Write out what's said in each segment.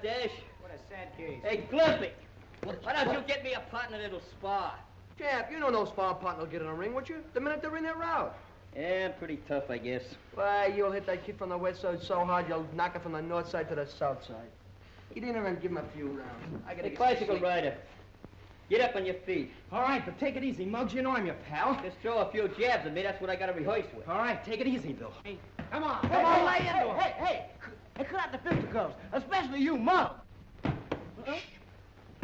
Dash. What a sad case. Hey, Glimpy, why don't you get me a partner that'll spar? Champ, you know no sparring partner will get in a ring, would you? The minute they're in their route. Yeah, pretty tough, I guess. Why, you'll hit that kid from the west side so hard, you'll knock it from the north side to the south side. You didn't even give him a few rounds. I gotta Hey, bicycle rider, get up on your feet. All right, but take it easy, Muggs. You know I'm your pal. Just throw a few jabs at me. That's what I got to rehearse with. All right, take it easy, Bill. Hey, come on. Come on, lay into him. Hey, cut out the fisticuffs, especially you, Muggs.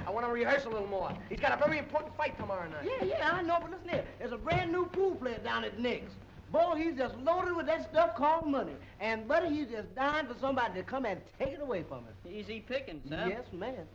I want to rehearse a little more. He's got a very important fight tomorrow night. Yeah, I know, but listen here. There's a brand new pool player down at Nick's. Boy, he's just loaded with that stuff called money. And, buddy, he's just dying for somebody to come and take it away from him. Easy pickings, huh? Yes, man.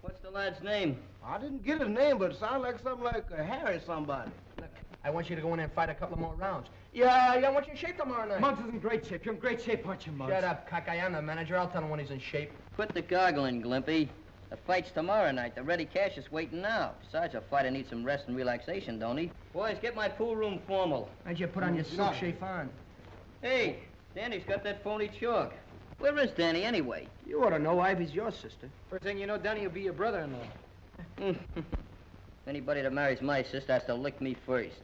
What's the lad's name? I didn't get his name, but it sounds like something like Harry somebody. Look, I want you to go in there and fight a couple more rounds. Yeah, I want you in shape tomorrow night. Muggs is in great shape. You're in great shape, aren't you, Muggs? Shut up, cock. I am the manager. I'll tell him when he's in shape. Quit the goggling, Glimpy. The fight's tomorrow night. The ready cash is waiting now. Besides, a fighter needs some rest and relaxation, don't he? Boys, get my pool room formal. Why'd you put on your silk chiffon? Hey, Danny's got that phony chalk. Where is Danny, anyway? You ought to know Ivy's your sister. First thing you know, Danny will be your brother-in-law. Anybody that marries my sister has to lick me first.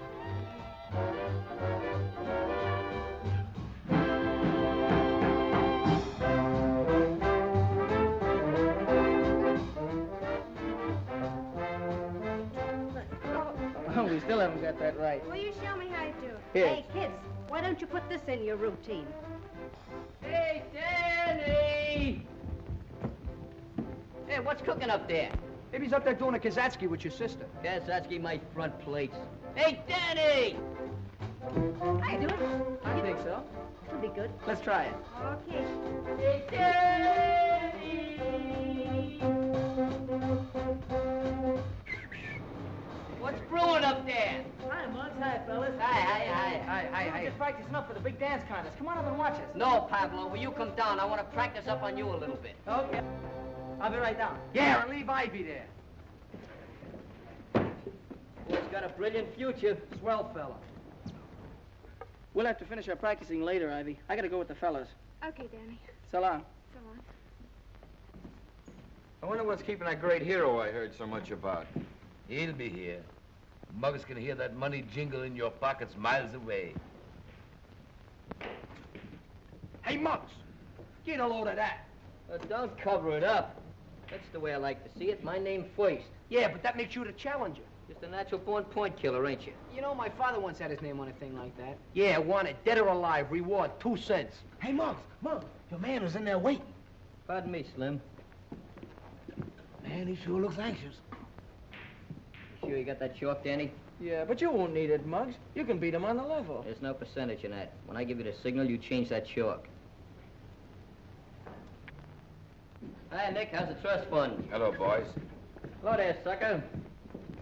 We still haven't got that right. Will you show me how to do it? Here. Hey, kids, why don't you put this in your routine? Hey, Danny! Hey, what's cooking up there? Maybe he's up there doing a Kazatsky with your sister. Kazatsky, my front plates. Hey, Danny! How you doing? I think so. It'll be good. Let's try it. Okay. Hey, Danny! What's brewing up there? Hi, Muggs. Hi, fellas. Hi. We're just practicing up for the big dance contest. Come on up and watch us. No, Pablo, will you come down? I want to practice up on you a little bit. Okay. I'll be right down. Yeah, and leave Ivy there. Boy's got a brilliant future. Swell fella. We'll have to finish our practicing later, Ivy. I gotta go with the fellas. Okay, Danny. So long. So long. I wonder what's keeping that great hero I heard so much about. He'll be here. Muggs can hear that money jingle in your pockets miles away. Hey, Muggs, get a load of that. Don't cover it up. That's the way I like to see it. My name first. Yeah, but that makes you the challenger. Just a natural-born point killer, ain't you? You know, my father once had his name on a thing like that. Yeah, want it. Dead or alive. Reward, 2 cents. Hey, Muggs, your man was in there waiting. Pardon me, Slim. Man, he sure looks anxious. You sure you got that chalk, Danny? Yeah, but you won't need it, Muggs. You can beat him on the level. There's no percentage in that. When I give you the signal, you change that chalk. Hi, Nick. How's the trust fund? Hello, boys. Hello there, sucker.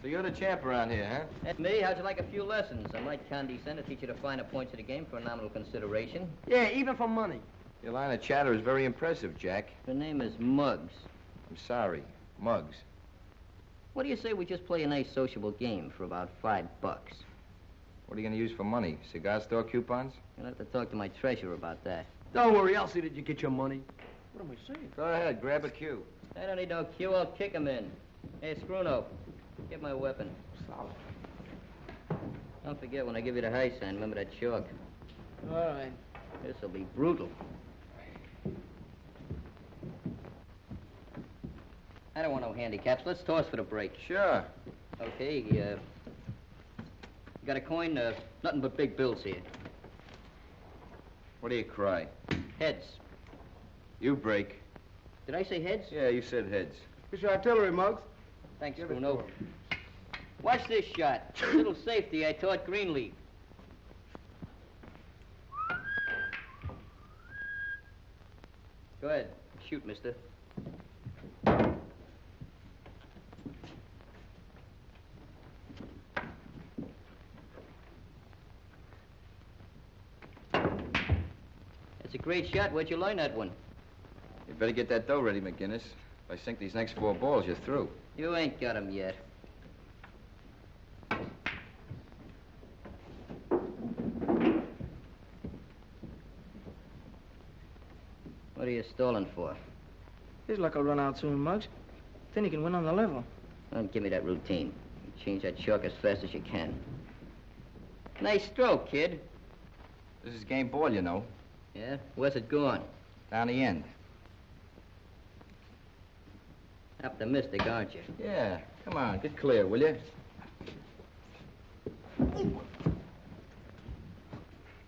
So you're the champ around here, huh? That's me. How'd you like a few lessons? I might condescend to teach you the finer points of the game for a nominal consideration. Yeah, even for money. Your line of chatter is very impressive, Jack. Her name is Muggs. I'm sorry. Muggs. What do you say we just play a nice sociable game for about $5? What are you going to use for money? Cigar store coupons? You'll have to talk to my treasurer about that. Don't worry, I'll see that you get your money. What am I saying? Go ahead, grab a cue. I don't need no cue. I'll kick him in. Hey, Scruno, get my weapon. Solid. Don't forget when I give you the high sign, remember that chalk. All right. This'll be brutal. I don't want no handicaps. Let's toss for the break. Sure. Okay, you got a coin? Nothing but big bills here. What do you cry? Heads. You break. Did I say heads? Yeah, you said heads. Here's your artillery, Muggs. Thanks, Give it Bruno. to him. Watch this shot. Little safety I taught Greenleaf. Go ahead. Shoot, mister. That's a great shot. Where'd you learn that one? You better get that dough ready, McGinnis. If I sink these next 4 balls, you're through. You ain't got 'em yet. What are you stalling for? His luck will run out soon, Muggs. Then he can win on the level. Don't give me that routine. You change that chalk as fast as you can. Nice stroke, kid. This is game ball, you know. Yeah? Where's it going? Down the end. Optimistic, aren't you? Yeah. Come on, get clear, will you? Keep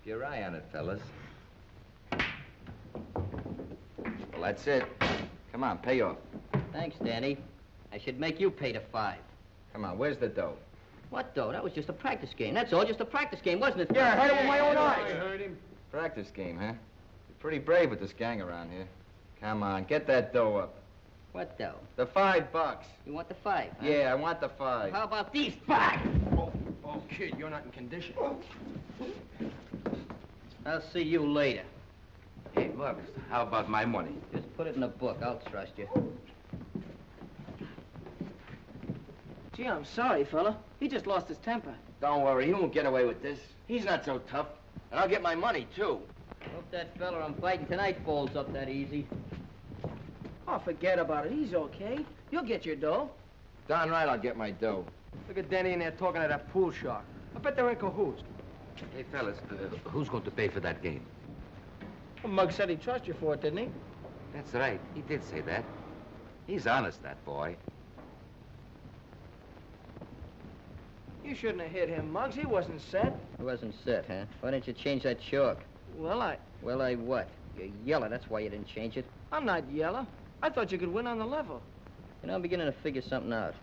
your eye on it, fellas. Well, that's it. Come on, pay off. Thanks, Danny. I should make you pay the 5. Come on, where's the dough? What, though? That was just a practice game. That's all, just a practice game, wasn't it? Yeah, I heard it with my own eyes. Practice game, huh? You're pretty brave with this gang around here. Come on, get that dough up. What, though? The $5. You want the 5, huh? Yeah, I want the 5. How about these 5? Oh, kid, you're not in condition. I'll see you later. Hey, Muggs, how about my money? Just put it in the book. I'll trust you. Gee, I'm sorry, fella. He just lost his temper. Don't worry, he won't get away with this. He's not so tough. And I'll get my money, too. Hope that fella I'm fighting tonight falls up that easy. Oh, forget about it. He's okay. You'll get your dough. Darn right I'll get my dough. Look at Danny in there talking to that pool shark. I bet they're in cahoots. Hey, fellas, who's going to pay for that game? Well, Muggs said he'd trust you for it, didn't he? That's right. He did say that. He's honest, that boy. You shouldn't have hit him, Muggs. He wasn't set. It wasn't set, huh? Why didn't you change that chalk? Well, Well, I what? You're yellow, that's why you didn't change it. I'm not yellow. I thought you could win on the level. You know, I'm beginning to figure something out.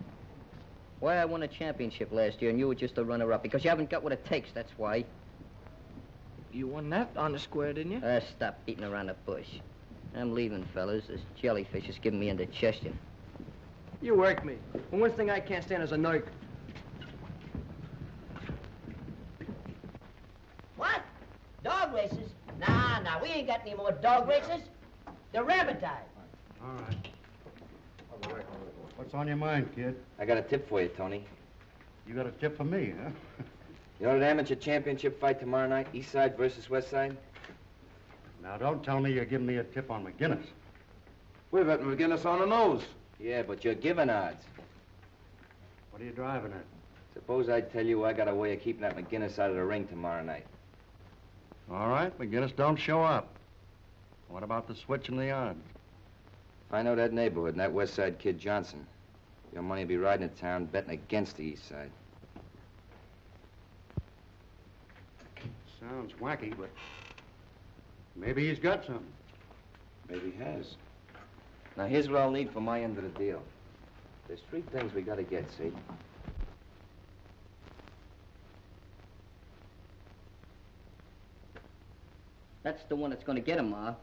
Why I won a championship last year and you were just a runner-up. Because you haven't got what it takes, that's why. You won that on the square, didn't you? Stop beating around the bush. I'm leaving, fellas. This jellyfish is giving me indigestion. You work me. And one thing I can't stand is a nerk. What? Dog races? Nah, we ain't got any more dog races. They're rabbit time. All right. What's on your mind, kid? I got a tip for you, Tony. You got a tip for me, huh? You know that amateur championship fight tomorrow night, East Side versus West Side? Now, don't tell me you're giving me a tip on McGinnis. We're betting McGinnis on the nose. Yeah, but you're giving odds. What are you driving at? Suppose I tell you I got a way of keeping that McGinnis out of the ring tomorrow night. All right, McGinnis don't show up. What about the switch in the odds? If I know that neighborhood and that West Side kid Johnson, your money will be riding in town betting against the East Side. Sounds wacky, but maybe he's got something. Maybe he has. Now, here's what I'll need for my end of the deal. There's 3 things we gotta get, see? That's the one that's gonna get him, Ma.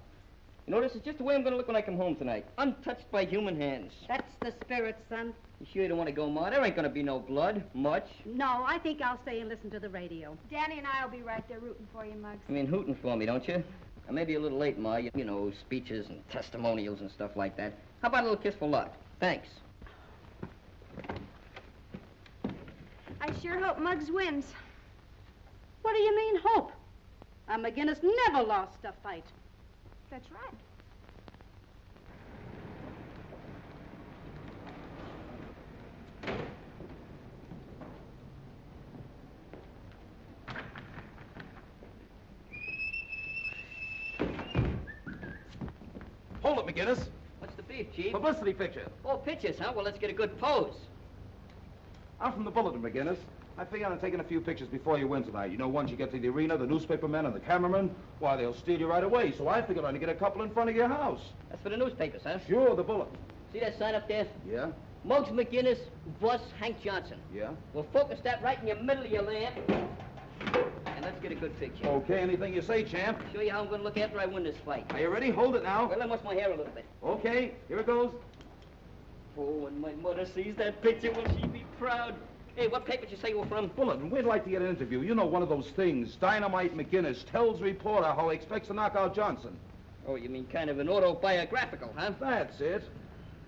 You know, this is just the way I'm gonna look when I come home tonight. Untouched by human hands. That's the spirit, son. You sure you don't want to go, Ma? There ain't gonna be no blood. Much. No, I think I'll stay and listen to the radio. Danny and I will be right there rooting for you, Muggs. I mean, hooting for me, don't you? I may be a little late, Ma. You know, speeches and testimonials and stuff like that. How about a little kiss for luck? Thanks. I sure hope Muggs wins. What do you mean, hope? McGinnis never lost a fight. That's right. Hold it, McGinnis. What's the beef, Chief? Publicity picture. Oh, pictures, huh? Well, let's get a good pose. I'm from the Bulletin, McGinnis. I figure on taking a few pictures before you win tonight. You know, once you get to the arena, the newspapermen and the cameramen, why, they'll steal you right away. So I figured I'd get a couple in front of your house. That's for the newspapers, huh? Sure, the Bulletin. See that sign up there? Yeah? Muggs McGinnis, Bus Hank Johnson. Yeah? We'll focus that right in your middle of your lamp. And let's get a good picture. Okay, anything you say, champ. Show you how I'm going to look after I win this fight. Are you ready? Hold it now. Well, I must my hair a little bit. Okay, here it goes. Oh, when my mother sees that picture, will she be proud? Hey, what paper did you say you were from? Bulletin, we'd like to get an interview. You know, one of those things. Dynamite McGinnis tells reporter how he expects to knock out Johnson. Oh, you mean kind of an autobiographical, huh? That's it.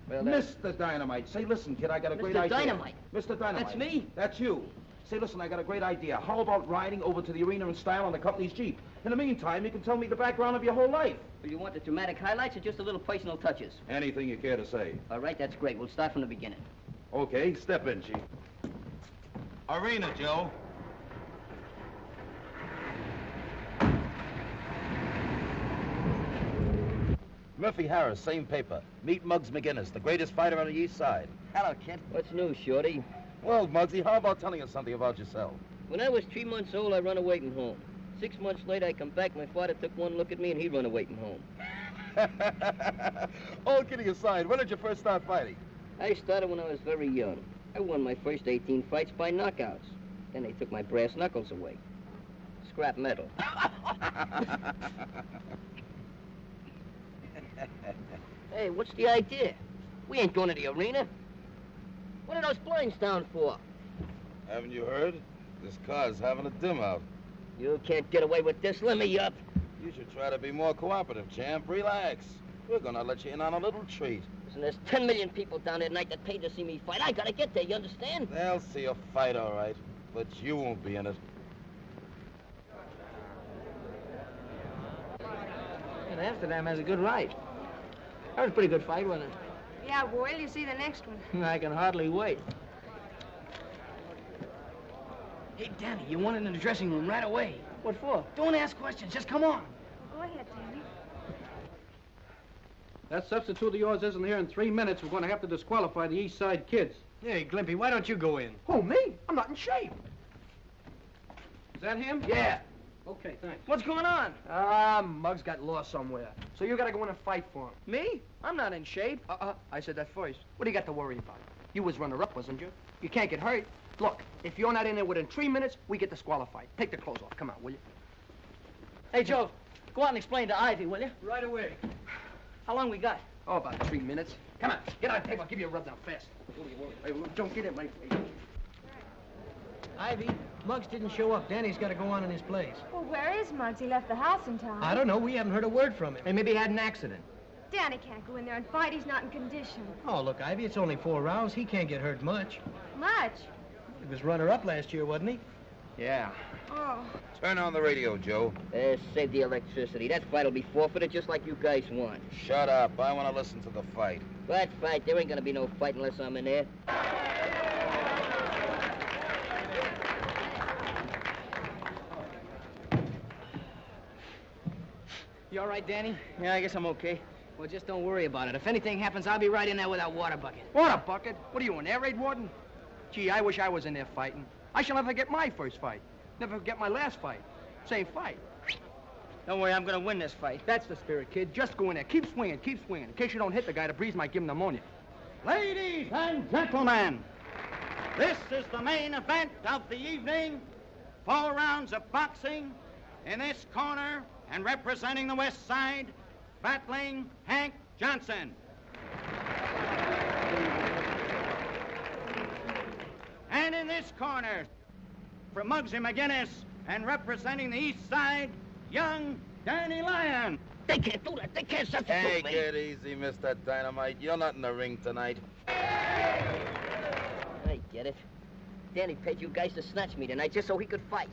Well, Mr. Dynamite. Say, listen, kid, I got a great idea. Mr. Dynamite? Mr. Dynamite. That's me? That's you. Say, listen, I got a great idea. How about riding over to the arena in style on the company's Jeep? In the meantime, you can tell me the background of your whole life. Well, you want the dramatic highlights or just a little personal touches? Anything you care to say. All right, that's great. We'll start from the beginning. Okay, step in, Chief. Arena, Joe. Murphy Harris, same paper. Meet Muggs McGinnis, the greatest fighter on the East Side. Hello, kid. What's new, Shorty? Well, Muggsy, how about telling us something about yourself? When I was 3 months old, I run away from home. 6 months later, I come back. My father took one look at me, and he run away from home. All kidding aside, when did you first start fighting? I started when I was very young. I won my first 18 fights by knockouts. Then they took my brass knuckles away. Scrap metal. Hey, what's the idea? We ain't going to the arena. What are those blinds down for? Haven't you heard? This car's having a dim out. You can't get away with this. Let me up. You should try to be more cooperative, champ. Relax. We're gonna let you in on a little treat. Listen, there's 10 million people down there tonight that paid to see me fight. I gotta get there, you understand? They'll see you fight, all right. But you won't be in it. And Amsterdam has a good right. That was a pretty good fight, wasn't it? Yeah, well, you see the next one. I can hardly wait. Hey, Danny, you want in the dressing room right away. What for? Don't ask questions. Just come on. Go ahead, Danny. That substitute of yours isn't here in 3 minutes. We're going to have to disqualify the East Side kids. Hey, Glimpy, why don't you go in? Who, me? I'm not in shape. Is that him? Yeah. Okay, thanks. What's going on? Muggs got lost somewhere. So you gotta go in and fight for him. Me? I'm not in shape. I said that first. What do you got to worry about? You was runner-up, wasn't you? You can't get hurt. Look, if you're not in there within 3 minutes, we get disqualified. Take the clothes off. Come on, will you? Hey, Joe, go out and explain to Ivy, will you? Right away. How long we got? Oh, about 3 minutes. Come on, get on the table. I'll give you a rub down fast. Hey, don't get in my face. Ivy, Muggs didn't show up. Danny's got to go on in his place. Well, where is Muggs? He left the house in time. I don't know. We haven't heard a word from him. Hey, maybe he had an accident. Danny can't go in there and fight. He's not in condition. Oh, look, Ivy, it's only 4 rounds. He can't get hurt much. Much? He was runner-up last year, wasn't he? Yeah. Oh. Turn on the radio, Joe. Save the electricity. That fight'll be forfeited just like you guys want. Shut up. I want to listen to the fight. What fight? There ain't gonna be no fight unless I'm in there. You all right, Danny? Yeah, I guess I'm okay. Well, just don't worry about it. If anything happens, I'll be right in there with that water bucket. Water bucket? What are you, an air raid warden? Gee, I wish I was in there fighting. I shall never get my first fight. Never get my last fight. Same fight. Don't worry, I'm gonna win this fight. That's the spirit, kid. Just go in there. Keep swinging, keep swinging. In case you don't hit the guy, the breeze might give him pneumonia. Ladies and gentlemen, this is the main event of the evening. 4 rounds of boxing. In this corner, and representing the West Side, battling Hank Johnson. And in this corner, from Muggsy McGinnis, and representing the East Side, young Danny Lyon. They can't do that. They can't substitute Hey, me. get easy, Mr. Dynamite. You're not in the ring tonight. I get it. Danny paid you guys to snatch me tonight just so he could fight.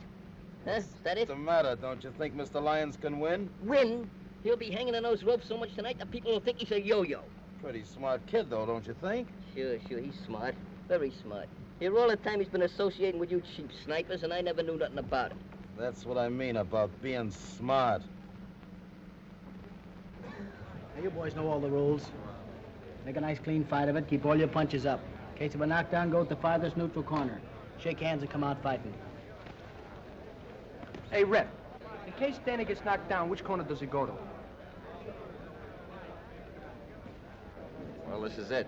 Huh? Is that it? What's the matter? Don't you think Mr. Lyons can win? Win? He'll be hanging on those ropes so much tonight that people will think he's a yo-yo. Pretty smart kid, though, don't you think? Sure, he's smart. Very smart. Here all the time he's been associating with you cheap snipers, and I never knew nothing about him. That's what I mean about being smart. Now, you boys know all the rules. Make a nice clean fight of it. Keep all your punches up. In case of a knockdown, go to the farthest neutral corner. Shake hands and come out fighting. Hey, Red, in case Danny gets knocked down, which corner does he go to? Well, this is it.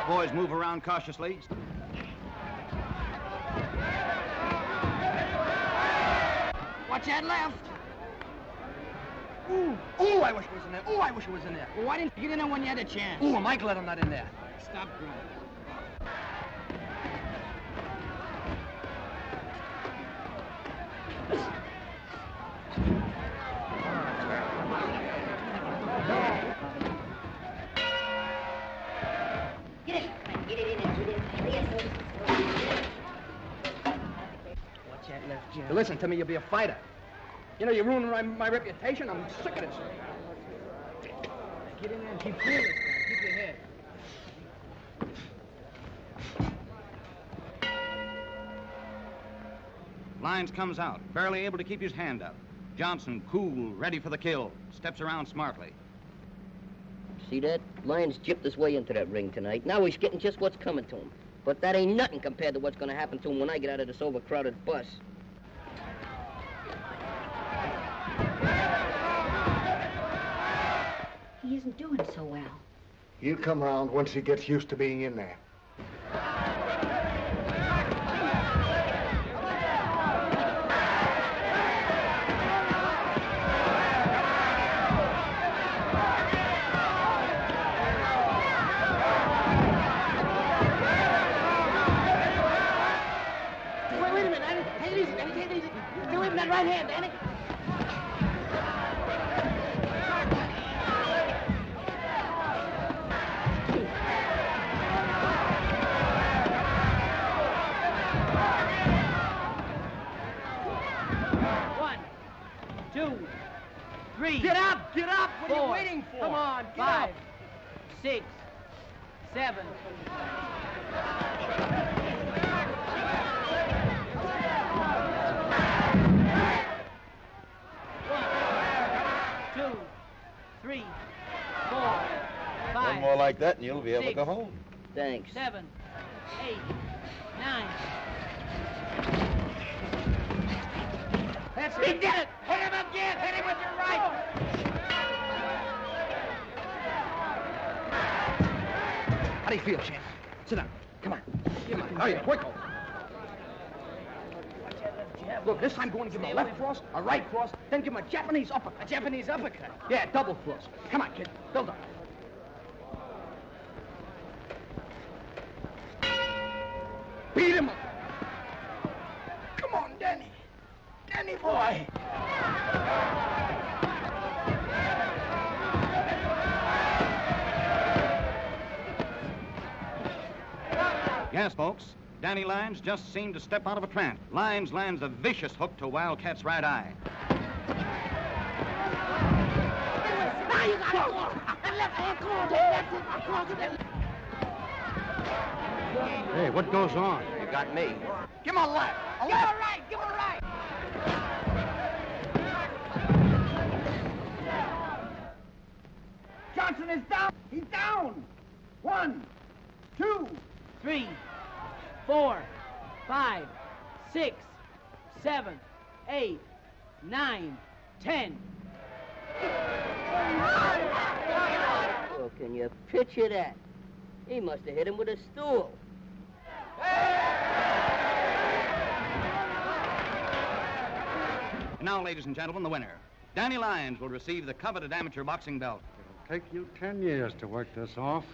Boys move around cautiously. Watch that left. Ooh, I wish it was in there. Ooh, I wish it was in there. Well, why didn't you get in there when you had a chance? Ooh, I'm glad I'm not in there. Stop growing. You listen to me, you'll be a fighter. You know, you're ruining my reputation. I'm sick of this. Get in there and keep cool this time. Keep your head. Lyons comes out, barely able to keep his hand up. Johnson, cool, ready for the kill, steps around smartly. See that? Lyons gypped his way into that ring tonight. Now he's getting just what's coming to him. But that ain't nothing compared to what's gonna happen to him when I get out of this overcrowded bus. He isn't doing so well. He'll come round once he gets used to being in there. Wait a minute, Danny. Take it easy, Danny. Take it easy. Stay away from that right hand, Danny. Get up! Get up! What are you waiting for? Come on, get 5, 6, 7. One, 2, 3, 4, 5. One more like that and you'll be able to 6, go home. Thanks. 7, 8, 9. That's it. He did it! Hit him again! Hit him with your right! How do you feel, champ? Sit down. Come on. Come on. Hurry, quick. Look, this time go and give him a left cross, a right cross, then give him a Japanese uppercut. A Japanese uppercut? Yeah, double cross. Come on, kid. Build up. Beat him up. Come on, Danny. Danny boy. Yes, folks, Danny Lyons just seemed to step out of a trance. Lyons lands a vicious hook to Wildcat's right eye. Now you got it! And left hand, come on, that's it. Cross it. Hey, what goes on? You got me. Give him a left. Give him a right! Give him a right! Johnson is down! He's down! 1, 2, 3, 4, 5, 6, 7, 8, 9, 10. Well, can you picture that? He must have hit him with a stool. Now, ladies and gentlemen, the winner. Danny Lyons will receive the coveted amateur boxing belt. It'll take you 10 years to work this off.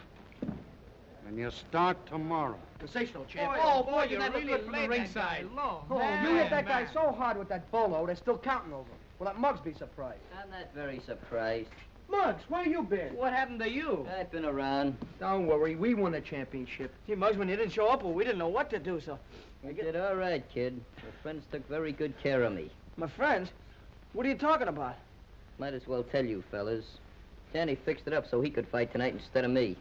And you start tomorrow. Sensational, champ. Boy, Boy, you never really could play ringside. You hit that guy so hard with that bolo, they're still counting over him. Will that Muggs be surprised? I'm not very surprised. Muggs, where you been? What happened to you? I've been around. Don't worry, we won the championship. Gee, Muggs, when you didn't show up, well, we didn't know what to do, so... You did all right, kid. Your friends took very good care of me. My friends? What are you talking about? Might as well tell you, fellas. Danny fixed it up so he could fight tonight instead of me.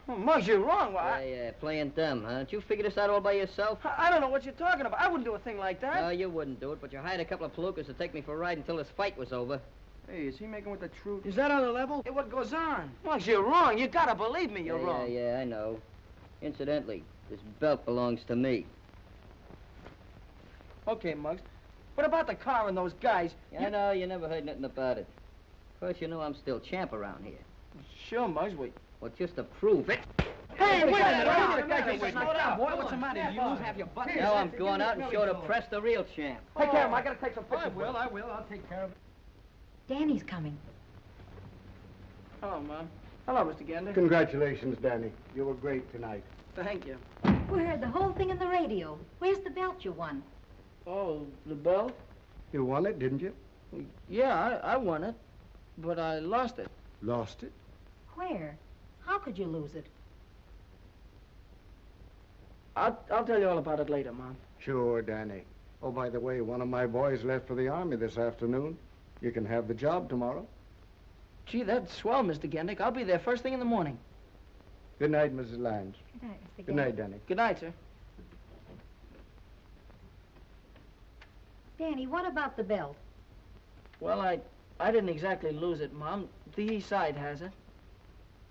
Oh, Muggs, you're wrong. Why? Yeah, playing dumb, huh? Did you figure this out all by yourself? I don't know what you're talking about. I wouldn't do a thing like that. No, you wouldn't do it, but you hired a couple of palookas to take me for a ride until this fight was over. Hey, is he making with the truth? Is that on the level? Hey, what goes on? Muggs, you're wrong. You gotta believe me, you're wrong. Yeah, I know. Incidentally, this belt belongs to me. Okay, Muggs. What about the car and those guys? I know, you never heard nothing about it. Of course, you know I'm still champ around here. Sure, Muggs, we... Well, just to prove it. Hey, wait a minute! Slow down, boy. What's the matter? Did you lose half your butt? Now I'm going out and show the press the real champ. Take care of him. I gotta take some pictures. I will. I'll take care of it. Danny's coming. Hello, Mom. Hello, Mr. Gander. Congratulations, Danny. You were great tonight. Thank you. We heard the whole thing in the radio. Where's the belt you won? Oh, the belt? You won it, didn't you? Yeah, I won it, but I lost it. Lost it? Where? How could you lose it? I'll tell you all about it later, Mom. Sure, Danny. Oh, by the way, one of my boys left for the Army this afternoon. You can have the job tomorrow. Gee, that's swell, Mr. Gendick. I'll be there first thing in the morning. Good night, Mrs. Lange. Good night, Mr. Good night, Danny. Good night, sir. Danny, what about the belt? Well, I didn't exactly lose it, Mom. The east side has it.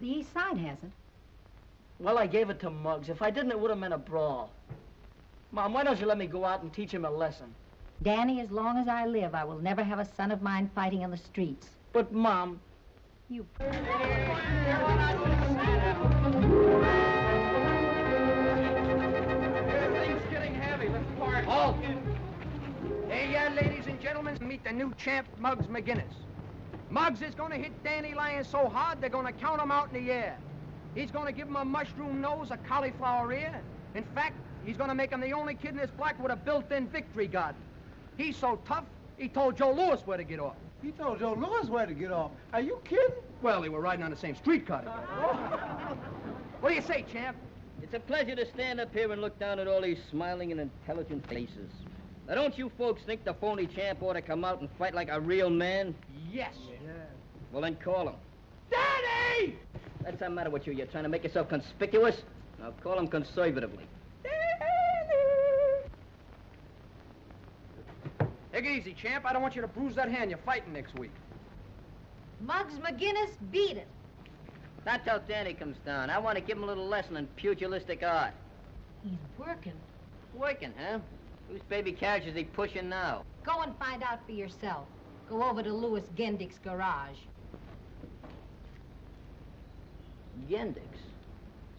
The east side hasn't. Well, I gave it to Muggs. If I didn't, it would have meant a brawl. Mom, why don't you let me go out and teach him a lesson? Danny, as long as I live, I will never have a son of mine fighting in the streets. But, Mom... You... Everything's getting heavy. Let's park. Halt! Hey, ladies and gentlemen, meet the new champ, Muggs McGinnis. Muggs is gonna hit Danny Lyons so hard, they're gonna count him out in the air. He's gonna give him a mushroom nose, a cauliflower ear. In fact, he's gonna make him the only kid in this block with a built-in victory garden. He's so tough, he told Joe Louis where to get off. He told Joe Louis where to get off. Are you kidding? Well, they were riding on the same streetcar together. What do you say, champ? It's a pleasure to stand up here and look down at all these smiling and intelligent faces. Now, don't you folks think the phony champ ought to come out and fight like a real man? Yes. Yeah. Well, then call him. Danny! What's the matter with you? You're trying to make yourself conspicuous? Now, call him conservatively. Take it easy, champ. I don't want you to bruise that hand you're fighting next week. Muggs McGinnis, beat it. Not till Danny comes down. I want to give him a little lesson in pugilistic art. He's working. Working, huh? Whose baby carriage is he pushing now? Go and find out for yourself. Go over to Louis Gendick's garage. Gendix?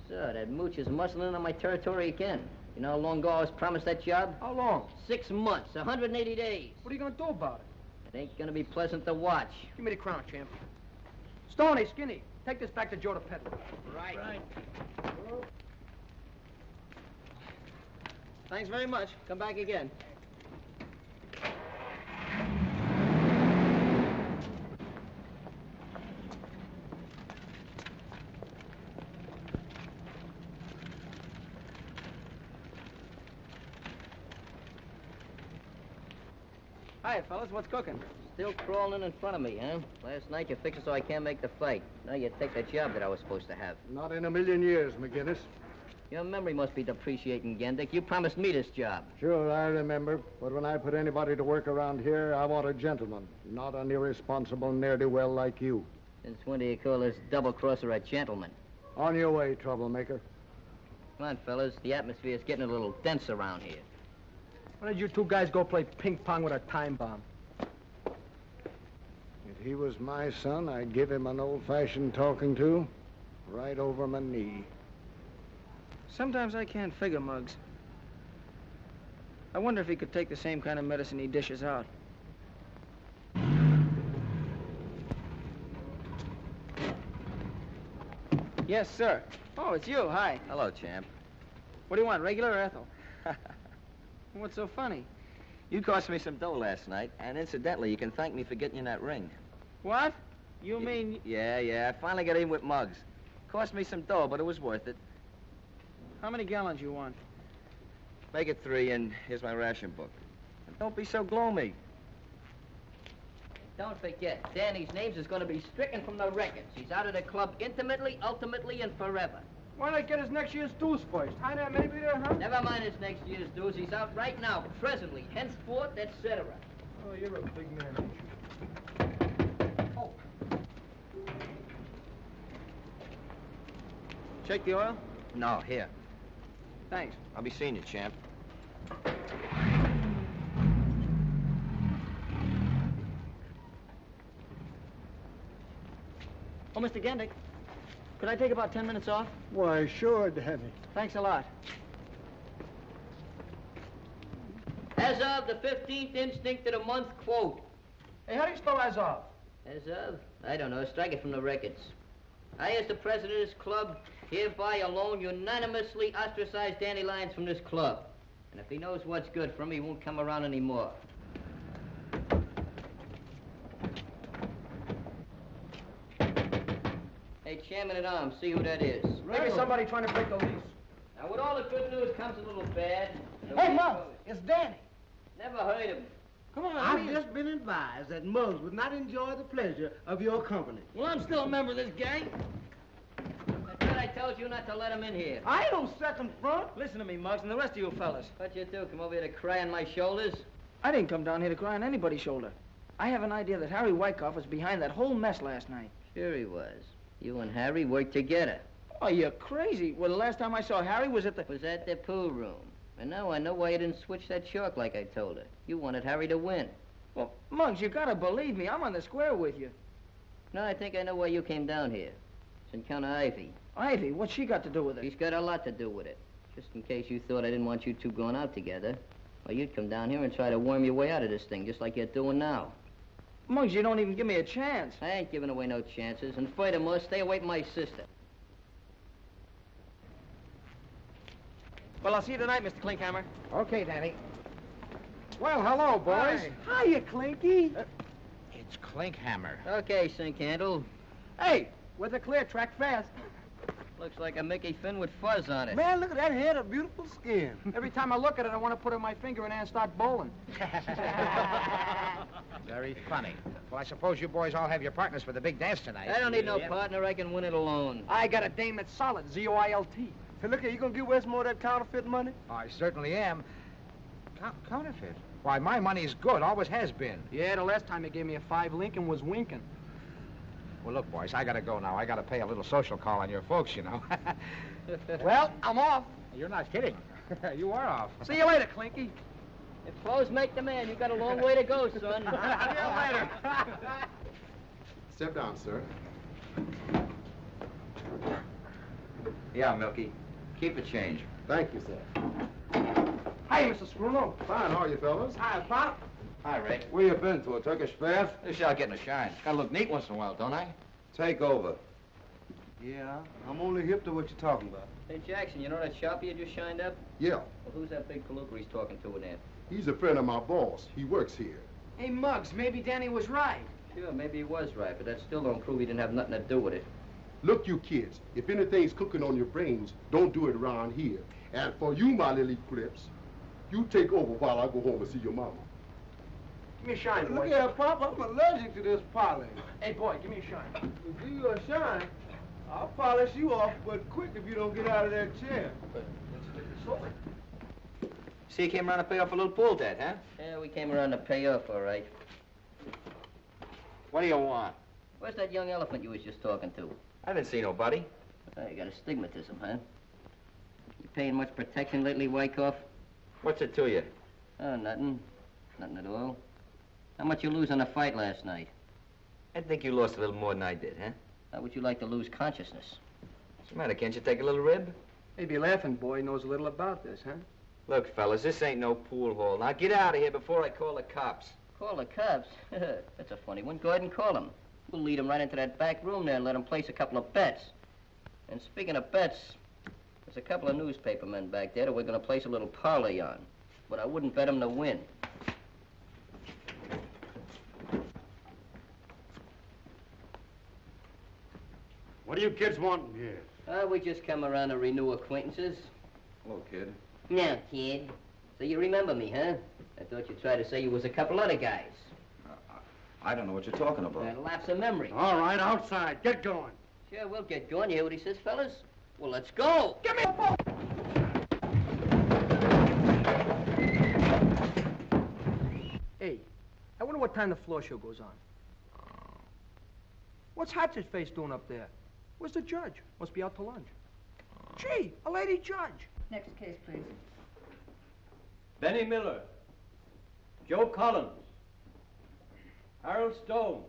So, that mooch is muscling in on my territory again. You know how long ago I was promised that job? How long? 6 months, 180 days. What are you gonna do about it? It ain't gonna be pleasant to watch. Give me the crown, champ. Stoney, Skinny, take this back to Joe the peddler. Right. Thanks very much. Come back again. Hi, fellas. What's cooking? Still crawling in front of me, huh? Last night you fixed it so I can't make the fight. Now you take the job that I was supposed to have. Not in a million years, McGinnis. Your memory must be depreciating, Gendick. You promised me this job. Sure, I remember. But when I put anybody to work around here, I want a gentleman, not an irresponsible ne'er-do-well like you. Since when do you call this double-crosser a gentleman? On your way, troublemaker. Come on, fellas. The atmosphere's getting a little dense around here. Why don't you two guys go play ping pong with a time bomb? If he was my son, I'd give him an old-fashioned talking to right over my knee. Sometimes I can't figure, Muggs. I wonder if he could take the same kind of medicine he dishes out. Yes, sir. Oh, it's you. Hi. Hello, champ. What do you want, regular or Ethel? What's so funny? You cost me some dough last night, and incidentally, you can thank me for getting you that ring. What? You mean... Yeah, I finally got even with Muggs. Cost me some dough, but it was worth it. How many gallons you want? Make it 3, and here's my ration book. And don't be so gloomy. Don't forget, Danny's names is going to be stricken from the records. He's out of the club intimately, ultimately, and forever. Why not get his next year's dues first? Huh, there, maybe there, huh? Never mind his next year's dues. He's out right now, presently, henceforth, etc. Oh, you're a big man, ain't you? Oh. Check the oil? No, here. Thanks. I'll be seeing you, champ. Oh, Mr. Gendick, could I take about 10 minutes off? Why, sure, Danny. Thanks a lot. As of the 15th instinct of the month, quote. Hey, how do you spell as of? As of? I don't know. Strike it from the records. I, as the president of this club, hereby alone unanimously ostracize Danny Lyons from this club. And if he knows what's good for him, he won't come around anymore. Hey, Chairman-at-Arms, see who that is. Maybe somebody trying to break the lease. Now, with all the good news comes a little bad. Hey, Muggs, it's Danny. Never heard of him. Come on, I've just been advised that Muggs would not enjoy the pleasure of your company. Well, I'm still a member of this gang. I thought I told you not to let him in here. I don't second front. Listen to me, Muggs, and the rest of you fellas. What you do, come over here to cry on my shoulders? I didn't come down here to cry on anybody's shoulder. I have an idea that Harry Wyckoff was behind that whole mess last night. Sure he was. You and Harry worked together. Oh, you're crazy. Well, the last time I saw Harry was at the... Was at the pool room. And now I know why you didn't switch that chalk like I told her. You wanted Harry to win. Well, Muggs, you gotta believe me. I'm on the square with you. No, I think I know why you came down here. It's Encounter Ivy. Ivy? What's she got to do with it? She's got a lot to do with it. Just in case you thought I didn't want you two going out together. Well, you'd come down here and try to worm your way out of this thing, just like you're doing now. Muggs, you don't even give me a chance. I ain't giving away no chances. And furthermore, stay away from my sister. Well, I'll see you tonight, Mr. Klinkhammer. Okay, Danny. Well, hello, boys. Hiya, Clinky. It's Klinkhammer. Okay, sink handle. Hey, with a clear track fast. Looks like a Mickey Finn with fuzz on it. Man, look at that head of beautiful skin. Every time I look at it, I want to put in my finger in there and start bowling. Very funny. Well, I suppose you boys all have your partners for the big dance tonight. I don't need no partner. I can win it alone. I got a dame that's solid, Z-O-I-L-T. Hey, look here, you gonna give Westmore that counterfeit money? I certainly am. Counterfeit? Why, my money's good, always has been. Yeah, the last time he gave me a 5, Lincoln was winking. Well, look, boys, I gotta go now. I gotta pay a little social call on your folks, you know. Well, I'm off. You're not kidding. You are off. See you later, Clinky. If clothes make the man, you got a long way to go, son. See you later. Step down, sir. Yeah, Milky. Keep the change. Thank you, sir. Hi, Mr. Screwlow. Fine, how are you, fellas? Hi, Pop. Hi, Rick. Where you been, to a Turkish bath? This shot getting a shine. Gotta look neat once in a while, don't I? Take over. Yeah, I'm only hip to what you're talking about. Hey, Jackson, you know that shop you just shined up? Yeah, Well, who's that big palooka he's talking to in there? he's a friend of my boss. He works here. Hey, Muggs, maybe Danny was right. Sure, maybe he was right, but that still don't prove he didn't have nothing to do with it. Look, you kids, if anything's cooking on your brains, don't do it around here. And for you, my little clips, you take over while I go home and see your mama. Give me a shine, boy. Look here, Pop, I'm allergic to this polish. Hey, boy, give me a shine. To do you a shine, I'll polish you off, but quick if you don't get out of that chair. See, you came around to pay off a little pool debt, huh? Yeah, we came around to pay off, all right. What do you want? Where's that young elephant you was just talking to? I didn't see nobody. Oh, you got astigmatism, huh? You paying much protection lately, Wyckoff? What's it to you? Oh, nothing. Nothing at all. How much you lose on the fight last night? I think you lost a little more than I did, huh? How would you like to lose consciousness? What's the matter? Can't you take a little rib? Maybe Laughing Boy knows a little about this, huh? Look, fellas, this ain't no pool hall. Now get out of here before I call the cops. Call the cops? That's a funny one. Go ahead and call them. We'll lead them right into that back room there and let them place a couple of bets. And speaking of bets, there's a couple of newspaper men back there that we're going to place a little parlay on. But I wouldn't bet them to win. What do you kids want here? We just come around to renew acquaintances. Hello, kid. Now, kid. So you remember me, huh? I thought you'd try to say you was a couple other guys. I don't know what you're talking about. A lapse of memory. All right, outside. Get going. Sure, we'll get going. You hear what he says, fellas? Well, let's go. Give me a phone! Hey, I wonder what time the floor show goes on. What's Hatcher's face doing up there? Where's the judge? Must be out to lunch. Gee, a lady judge. Next case, please. Benny Miller, Joe Collins, Harold Stone,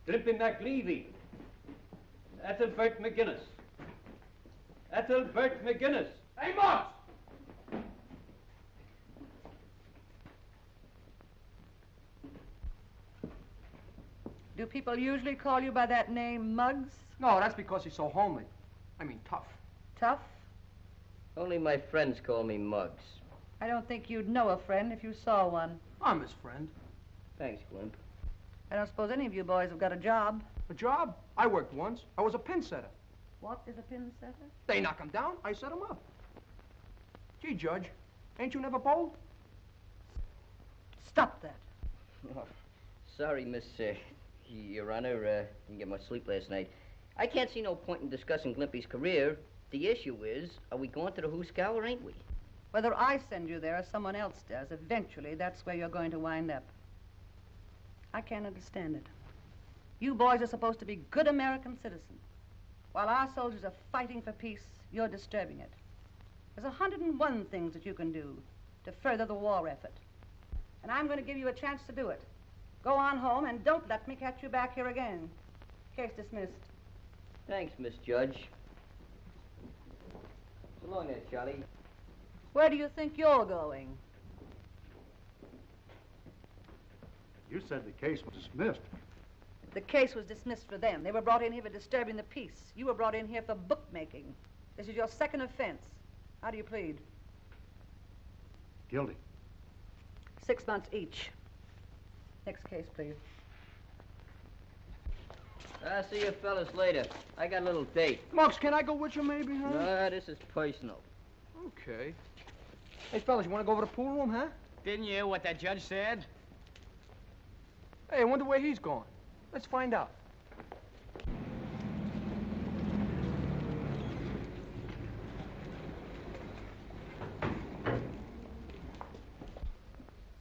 Glimpy McLeavy, Ethelbert McGinnis. Ethelbert McGinnis. Hey, Muggs! Do people usually call you by that name, Muggs? No, that's because he's so homely. I mean, tough. Tough? Only my friends call me Muggs. I don't think you'd know a friend if you saw one. I'm his friend. Thanks, Glimp. I don't suppose any of you boys have got a job. A job? I worked once. I was a pin setter. What is a pin setter? They knock him down, I set him up. Gee, Judge, ain't you never bowled? Stop that. Oh, sorry, Miss, Your Honor, didn't get much sleep last night. I can't see no point in discussing Glimpy's career. The issue is, are we going to the Hooskow or ain't we? Whether I send you there or someone else does, eventually that's where you're going to wind up. I can't understand it. You boys are supposed to be good American citizens. While our soldiers are fighting for peace, you're disturbing it. There's 101 things that you can do to further the war effort. And I'm going to give you a chance to do it. Go on home and don't let me catch you back here again. Case dismissed. Thanks, Miss Judge. So long there, Charlie. Where do you think you're going? You said the case was dismissed. The case was dismissed for them. They were brought in here for disturbing the peace. You were brought in here for bookmaking. This is your second offense. How do you plead? Guilty. 6 months each. Next case, please. I'll see you fellas later. I got a little date. Muggs, can I go with you maybe, huh? No, this is personal. Okay. Hey, fellas, you want to go over to the pool room, huh? Didn't you hear what that judge said? Hey, I wonder where he's going. Let's find out.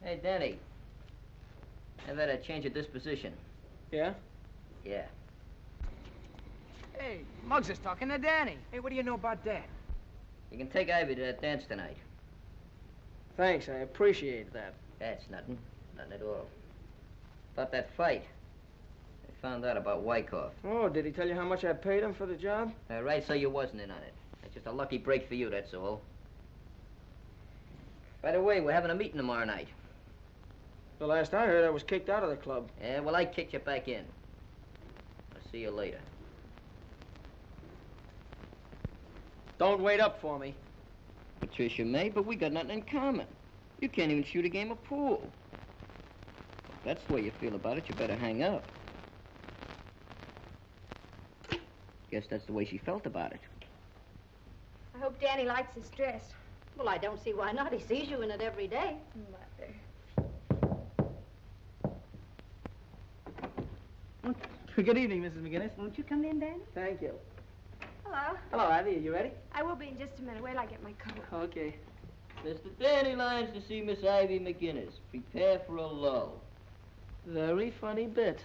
Hey, Danny. I've had a change of disposition. Yeah? Yeah. Hey, Muggs is talking to Danny. Hey, what do you know about that? You can take Ivy to that dance tonight. Thanks, I appreciate that. That's nothing. Nothing at all. About that fight. I found out about Wyckoff. Oh, did he tell you how much I paid him for the job? Right, so you wasn't in on it. It's just a lucky break for you, that's all. By the way, we're having a meeting tomorrow night. The last I heard, I was kicked out of the club. Yeah, well, I kicked you back in. I'll see you later. Don't wait up for me. Patricia May, but we got nothing in common. You can't even shoot a game of pool. If that's the way you feel about it, you better hang up. Guess that's the way she felt about it. I hope Danny likes his dress. Well, I don't see why not. He sees you in it every day. Mother. Good evening, Mrs. McGinnis. Won't you come in, Danny? Thank you. Hello. Hello, Ivy. Are you ready? I will be in just a minute. Wait till I get my coat. Okay. Mr. Dandelions to see Miss Ivy McGinnis. Prepare for a lull. Very funny bit.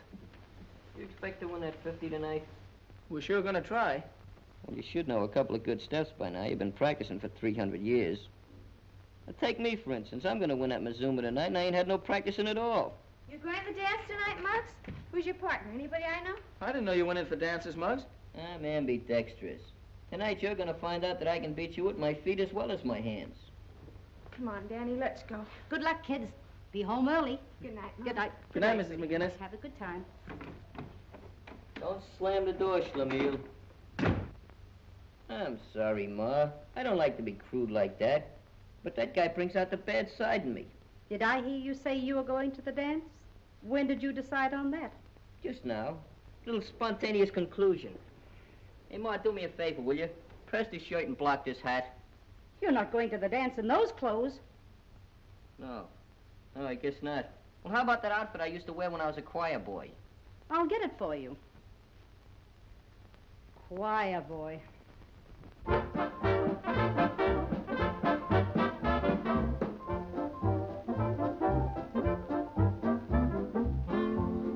You expect to win that 50 tonight? We're sure gonna try. Well, you should know a couple of good steps by now. You've been practicing for 300 years. Now, take me, for instance. I'm gonna win that Mazuma tonight, and I ain't had no practicing at all. You're going to the dance tonight, Muggs? Who's your partner? Anybody I know? I didn't know you went in for dances, Muggs. I'm ambidextrous. Tonight you're gonna find out that I can beat you with my feet as well as my hands. Come on, Danny, let's go. Good luck, kids. Be home early. Good night, Mom. Good night. Good night, Mrs. McGinnis. Have a good time. Don't slam the door, Schlemiel. I'm sorry, Ma. I don't like to be crude like that. But that guy brings out the bad side in me. Did I hear you say you were going to the dance? When did you decide on that? Just now. Little spontaneous conclusion. Hey, Ma, do me a favor, will you? Press this shirt and block this hat. You're not going to the dance in those clothes. No. No, I guess not. Well, how about that outfit I used to wear when I was a choir boy? I'll get it for you. Choir boy.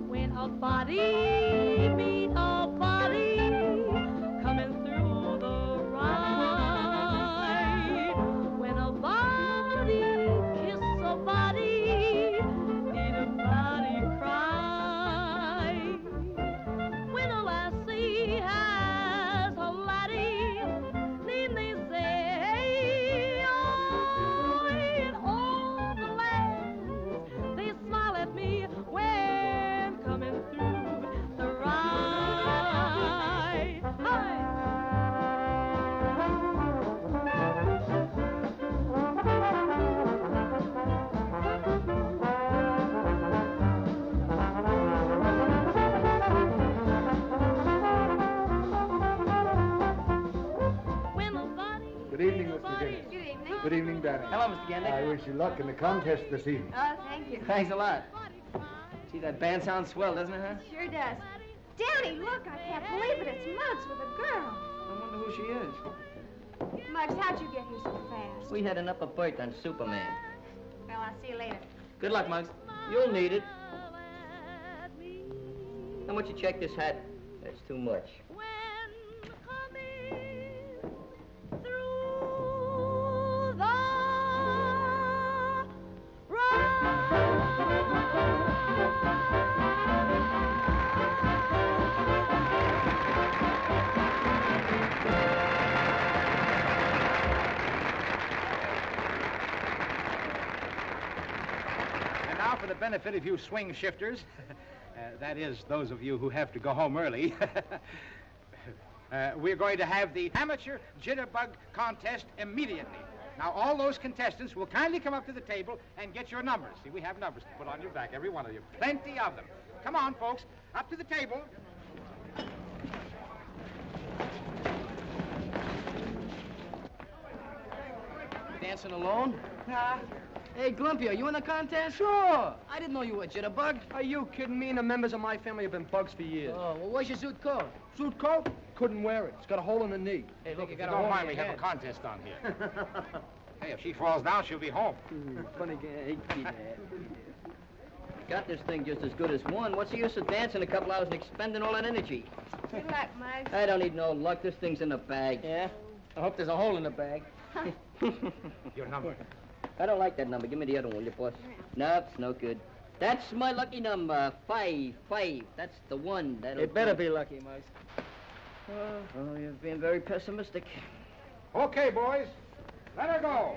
When a body meet a body coming through the ride, when a body kiss a body, need a body cry, when a lassie has a laddie, need they say, oh, in all the lands they smile at me when coming through the ride. Hi. Good evening, Mr. Guinness. Good evening. Good evening, Danny. Hello, Mr. Gandick. I wish you luck in the contest this evening. Oh, thank you. Thanks a lot. Gee, that band sounds swell, doesn't it, huh? Sure does. Danny, look, I can't believe it. It's Muggs with a girl. I wonder who she is. Muggs, how'd you get here so fast? We had an upper berth on Superman. Well, I'll see you later. Good luck, Muggs. You'll need it. How much you check this hat? That's too much. And now for the benefit of you swing shifters, that is, those of you who have to go home early, we're going to have the amateur jitterbug contest immediately. Now, all those contestants will kindly come up to the table and get your numbers. See, we have numbers to put on your back, every one of you. Plenty of them. Come on, folks, up to the table. Dancing alone? Hey, Glumpy, are you in the contest? Sure. I didn't know you were a jitterbug. Are you kidding me? And the members of my family have been bugs for years. Oh, well, where's your suit coat? Suit coat? Couldn't wear it. It's got a hole in the knee. Hey, look, you If got you a hole don't in mind, we your have a head. contest on here. Hey, if she falls down, she'll be home. Funny guy. Got this thing just as good as one. What's the use of dancing a couple hours and expending all that energy? Good luck, Muggs. I don't need no luck. This thing's in the bag. Yeah? I hope there's a hole in the bag. Your number. I don't like that number. Give me the other one, will you, boss? No, it's no good. That's my lucky number. 5. That's the one. That'll It better do. be lucky, Muggs. Oh, you're being very pessimistic. Okay, boys, let her go.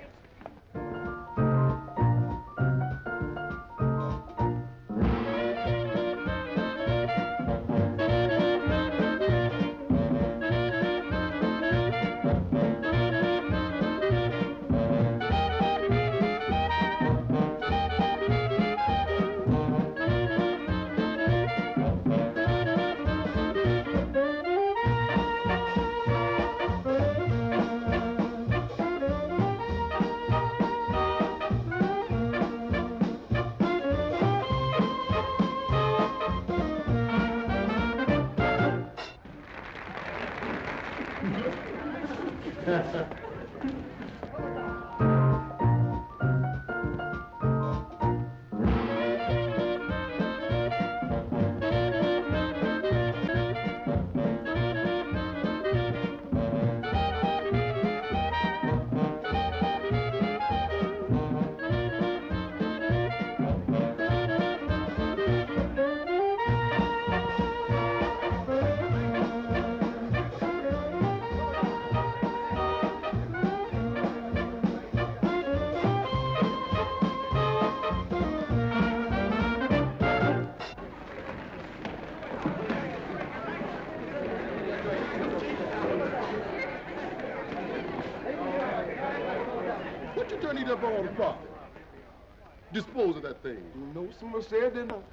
have all the profit. Dispose of that thing. No sooner said than done.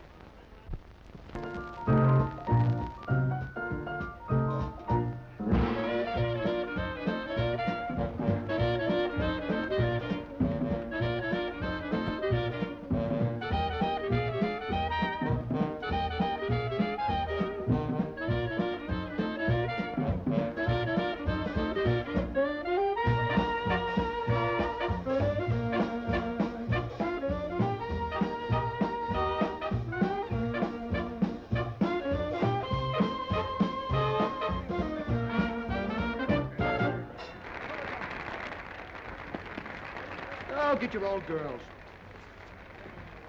Oh, get your old girls.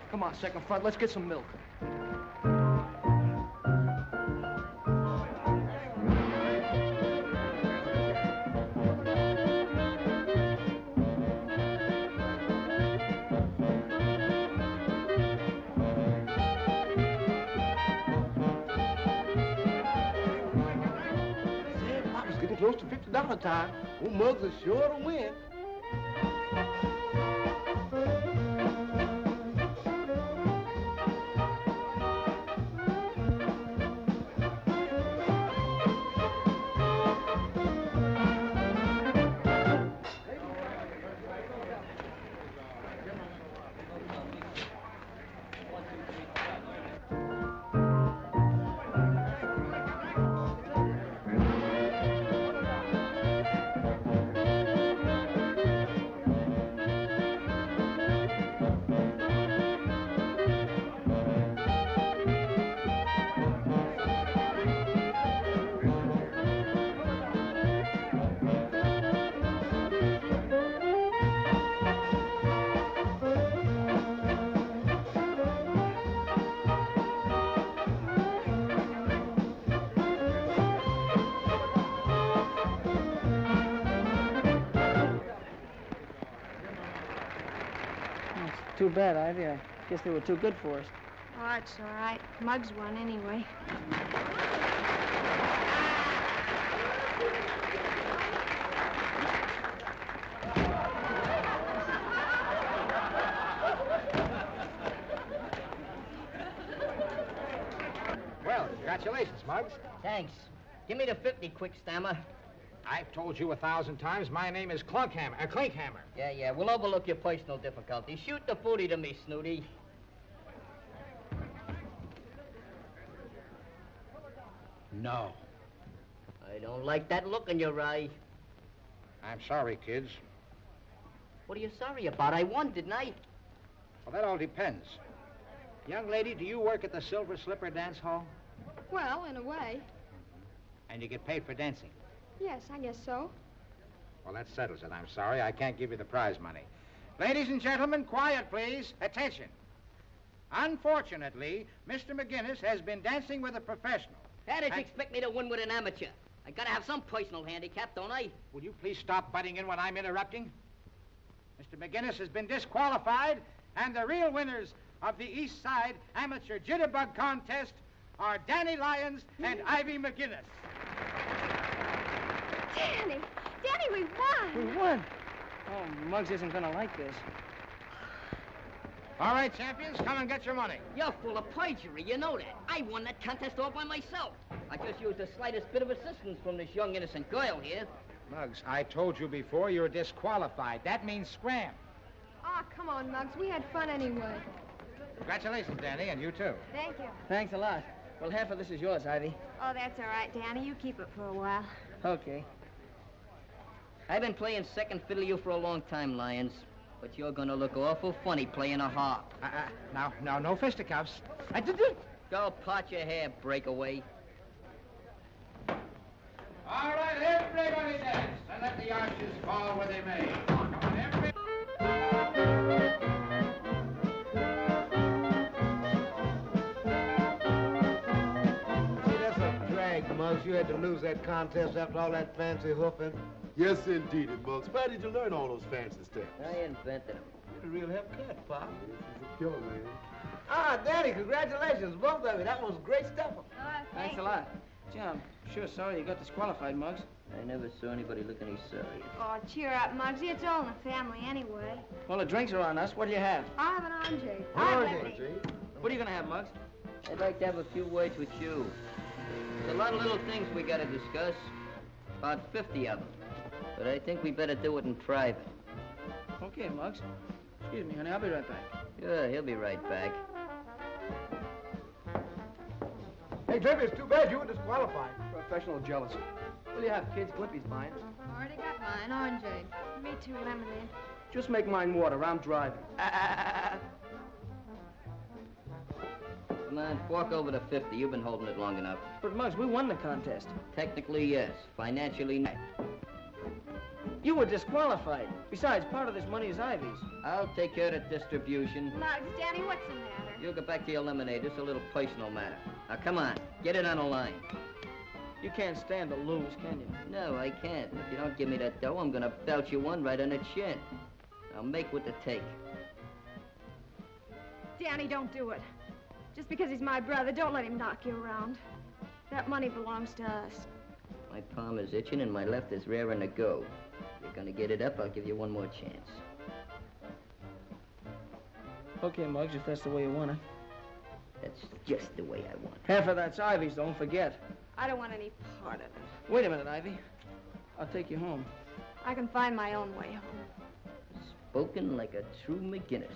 Come on, second front, let's get some milk. It's getting close to $50 time. Old Muggs is sure to win. Too bad, Ivy. I guess they were too good for us. Oh, it's all right. Muggs won anyway. Well, congratulations, Muggs. Thanks. Give me the 50, quick, Stammer. I've told you 1,000 times my name is Klinkhammer. Yeah, we'll overlook your personal difficulties. Shoot the booty to me, Snooty. No. I don't like that look in your eye. I'm sorry, kids. What are you sorry about? I won, didn't I? Well, that all depends. Young lady, do you work at the Silver Slipper Dance Hall? Well, in a way. And you get paid for dancing? Yes, I guess so. Well, that settles it. I'm sorry. I can't give you the prize money. Ladies and gentlemen, quiet, please. Attention. Unfortunately, Mr. McGinnis has been dancing with a professional. How did you expect me to win with an amateur? I gotta have some personal handicap, don't I? Will you please stop butting in when I'm interrupting? Mr. McGinnis has been disqualified, and the real winners of the East Side Amateur Jitterbug Contest are Danny Lyons and Ivy McGinnis. Danny! Danny, we won! We won! Oh, Muggs isn't gonna like this. All right, champions, come and get your money. You're full of perjury, you know that. I won that contest all by myself. I just used the slightest bit of assistance from this young, innocent girl here. Muggs, I told you before you're disqualified. That means scram. Ah, come on, Muggs. We had fun anyway. Congratulations, Danny, and you too. Thank you. Thanks a lot. Well, half of this is yours, Ivy. Oh, that's all right, Danny. You keep it for a while. Okay. I've been playing second fiddle to you for a long time, Lyons. But you're gonna look awful funny playing a harp. Now, no fisticuffs. Go part your hair, breakaway. All right, everybody dance, and let the arches fall where they may. Come on, everybody. See, that's a drag, Muggs. You had to lose that contest after all that fancy hoofing. Yes, indeed, Muggs. Where did you learn all those fancy steps? I invented them. You're a real cut, Pop. This is a killer, man. Ah, Danny, congratulations, both of you. That was great stuff. Thanks a lot. Gee, I'm sure sorry you got disqualified, Muggs. I never saw anybody look any sorry. Oh, cheer up, Muggsy. It's all in the family anyway. Well, the drinks are on us. What do you have? I'll have an orange. What are you going to have, Muggs? I'd like to have a few words with you. There's a lot of little things we got to discuss. About 50 of them. But I think we better do it in private. Okay, Muggs. Excuse me, honey. I'll be right back. Sure, he'll be right back. Hey, Cliff, it's too bad you were disqualified. Professional jealousy. What do you have, kids? Clippy's mine. Already got mine, orange. Me too, lemonade. Just make mine water. I'm driving. Come on, fork over to 50. You've been holding it long enough. But, Muggs, we won the contest. Technically, yes. Financially, no. You were disqualified. Besides, part of this money is Ivy's. I'll take care of the distribution. Muggs, Danny, what's the matter? You'll get back to your lemonade. It's a little personal matter. Now, come on. Get it on the line. You can't stand to lose, can you? No, I can't. If you don't give me that dough, I'm gonna belt you one right on the chin. I'll make with the take. Danny, don't do it. Just because he's my brother, don't let him knock you around. That money belongs to us. My palm is itching and my left is raring to go. If you're gonna get it up, I'll give you one more chance. Okay, Muggs, if that's the way you want it. That's just the way I want it. Half of that's Ivy's, don't forget. I don't want any part of it. Wait a minute, Ivy. I'll take you home. I can find my own way home. Spoken like a true McGinnis.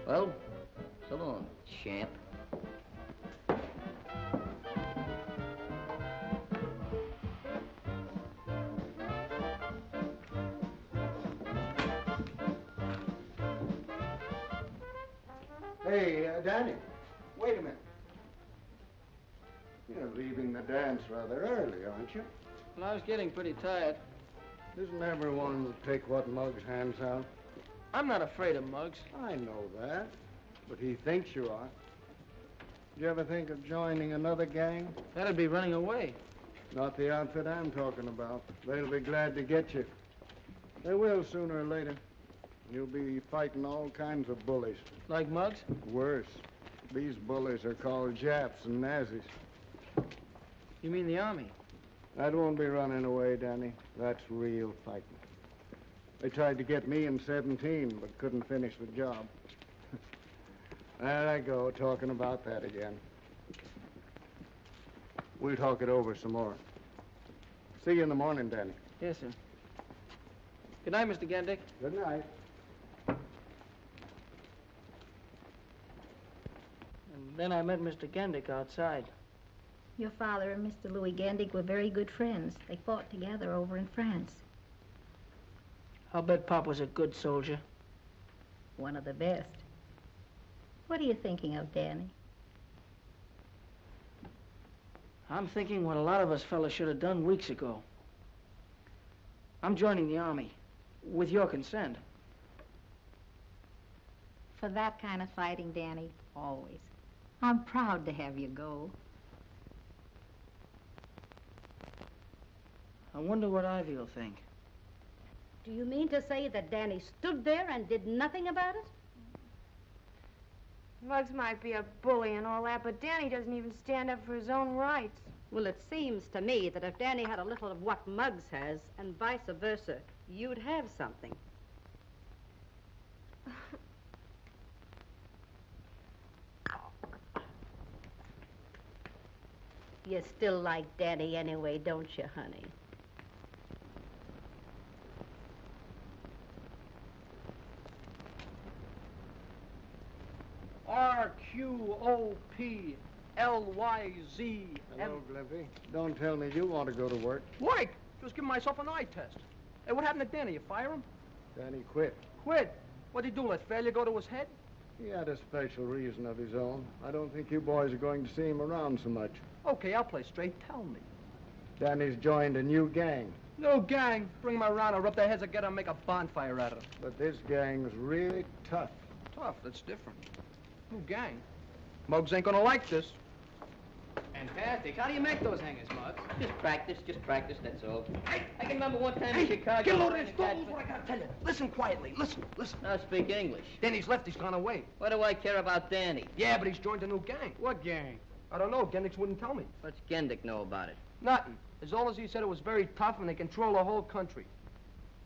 Well, so long, champ. Hey, Danny, wait a minute. You're leaving the dance rather early, aren't you? Well, I was getting pretty tired. Isn't everyone take what Muggs hands out? I'm not afraid of Muggs. I know that, but he thinks you are. Did you ever think of joining another gang? That'd be running away. Not the outfit I'm talking about. They'll be glad to get you. They will sooner or later. You'll be fighting all kinds of bullies. Like Muggs? Worse. These bullies are called Japs and Nazis. You mean the Army? That won't be running away, Danny. That's real fighting. They tried to get me in 17, but couldn't finish the job. There I go, talking about that again. We'll talk it over some more. See you in the morning, Danny. Yes, sir. Good night, Mr. Gendick. Good night. And then I met Mr. Gendick outside. Your father and Mr. Louis Gandick were very good friends. They fought together over in France. I'll bet Pop was a good soldier. One of the best. What are you thinking of, Danny? I'm thinking what a lot of us fellas should have done weeks ago. I'm joining the Army, with your consent. For that kind of fighting, Danny, always. I'm proud to have you go. I wonder what Ivy will think. Do you mean to say that Danny stood there and did nothing about it? Muggs might be a bully and all that, but Danny doesn't even stand up for his own rights. Well, it seems to me that if Danny had a little of what Muggs has, and vice versa, you'd have something. You still like Danny anyway, don't you, honey? RQOPLYZ. Hello, Glimpy. Don't tell me you want to go to work. What? Just giving myself an eye test. Hey, what happened to Danny? You fire him? Danny quit. Quit? What'd he do? Let failure go to his head? He had a special reason of his own. I don't think you boys are going to see him around so much. Okay, I'll play straight. Tell me. Danny's joined a new gang. No gang. Bring him around and rub their heads together and make a bonfire out of them. But this gang's really tough. Tough? That's different. New gang? Muggs ain't gonna like this. Fantastic. How do you make those hangers, Muggs? Just practice, that's all. I can remember one time in Chicago... Get a load of this. Don't lose what I gotta tell you. Listen quietly. Listen. Now speak English. Danny's left. He's gone away. What do I care about Danny? Yeah, but he's joined a new gang. What gang? I don't know. Gendix wouldn't tell me. What's Gendick know about it? Nothing. As all as he said it was very tough and they control the whole country.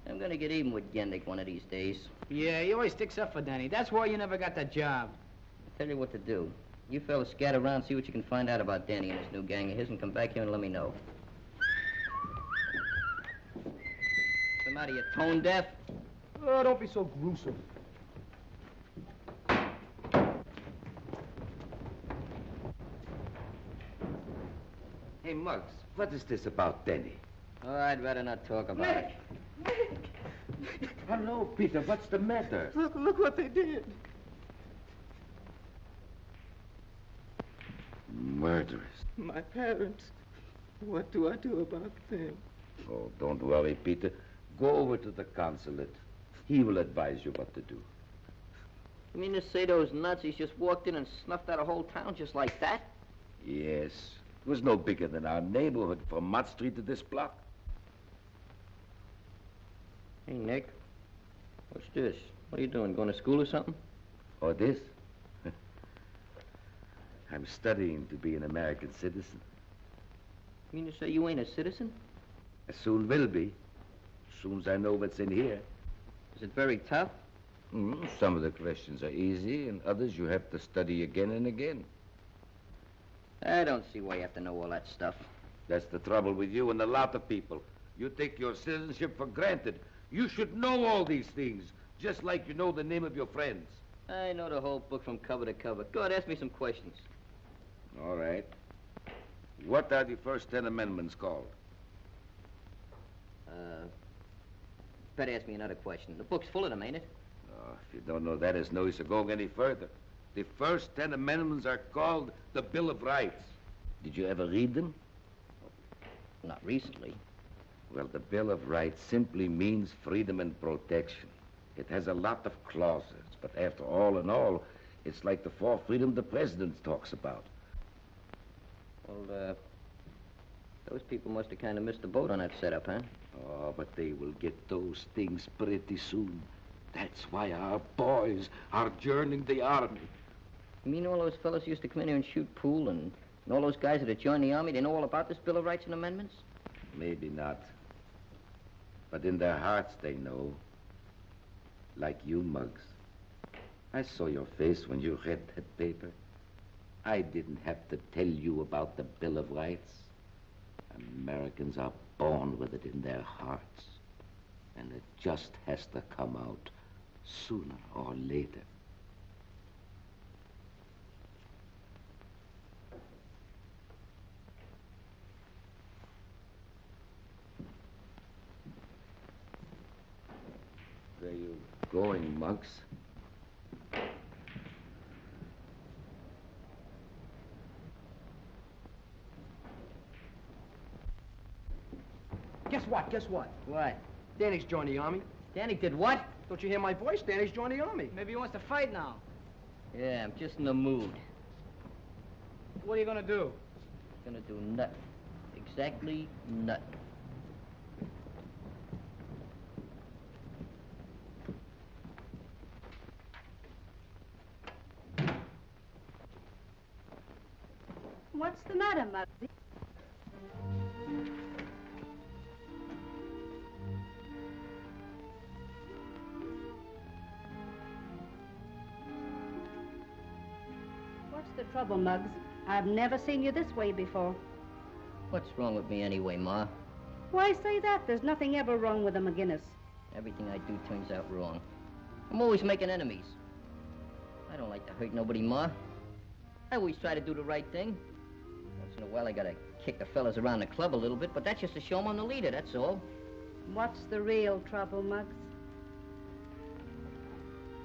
I'm gonna get even with Gendick one of these days. Yeah, he always sticks up for Danny. That's why you never got that job. I'll tell you what to do. You fellas scatter around, see what you can find out about Danny and his new gang of his, and come back here and let me know. What's the matter, you tone deaf? Oh, don't be so gruesome. Hey, Muggs, what is this about Danny? Oh, I'd rather not talk about it. Hello, Peter, what's the matter? Look what they did. Murderers. My parents. What do I do about them? Oh, don't worry, Peter. Go over to the consulate. He will advise you what to do. You mean to say those Nazis just walked in and snuffed out a whole town just like that? Yes. It was no bigger than our neighborhood from Mott Street to this block. Hey, Nick. What's this? What are you doing? Going to school or something? Or this? I'm studying to be an American citizen. You mean to say you ain't a citizen? I soon will be. As soon as I know what's in here. Is it very tough? Some of the questions are easy, and others you have to study again and again. I don't see why you have to know all that stuff. That's the trouble with you and a lot of people. You take your citizenship for granted. You should know all these things, just like you know the name of your friends. I know the whole book from cover to cover. Go ahead, ask me some questions. All right. What are the first 10 amendments called? Better ask me another question. The book's full of them, ain't it? Oh, if you don't know that, it's no use of going any further. The first 10 amendments are called the Bill of Rights. Did you ever read them? Not recently. Well, the Bill of Rights simply means freedom and protection. It has a lot of clauses, but after all in all, it's like the fourth freedom the president talks about. Well, those people must have kind of missed the boat on that setup, huh? Oh, but they will get those things pretty soon. That's why our boys are joining the army. You mean all those fellas used to come in here and shoot pool, and all those guys that had joined the army, they know all about this Bill of Rights and Amendments? Maybe not. But in their hearts they know. Like you, Muggs. I saw your face when you read that paper. I didn't have to tell you about the Bill of Rights. Americans are born with it in their hearts. And it just has to come out sooner or later. Where you going, Muggs? Guess what? Guess what? What? Danny's joined the army. Danny did what? Don't you hear my voice? Danny's joined the army. Maybe he wants to fight now. Yeah, I'm just in the mood. What are you gonna do? Gonna do nothing. Exactly nothing. What's the matter, Muggsy? What's the trouble, Muggs? I've never seen you this way before. What's wrong with me anyway, Ma? Why say that? There's nothing ever wrong with a McGinnis. Everything I do turns out wrong. I'm always making enemies. I don't like to hurt nobody, Ma. I always try to do the right thing. Once in a while, I gotta kick the fellas around the club a little bit, but that's just to show them I'm the leader, that's all. What's the real trouble, Muggs?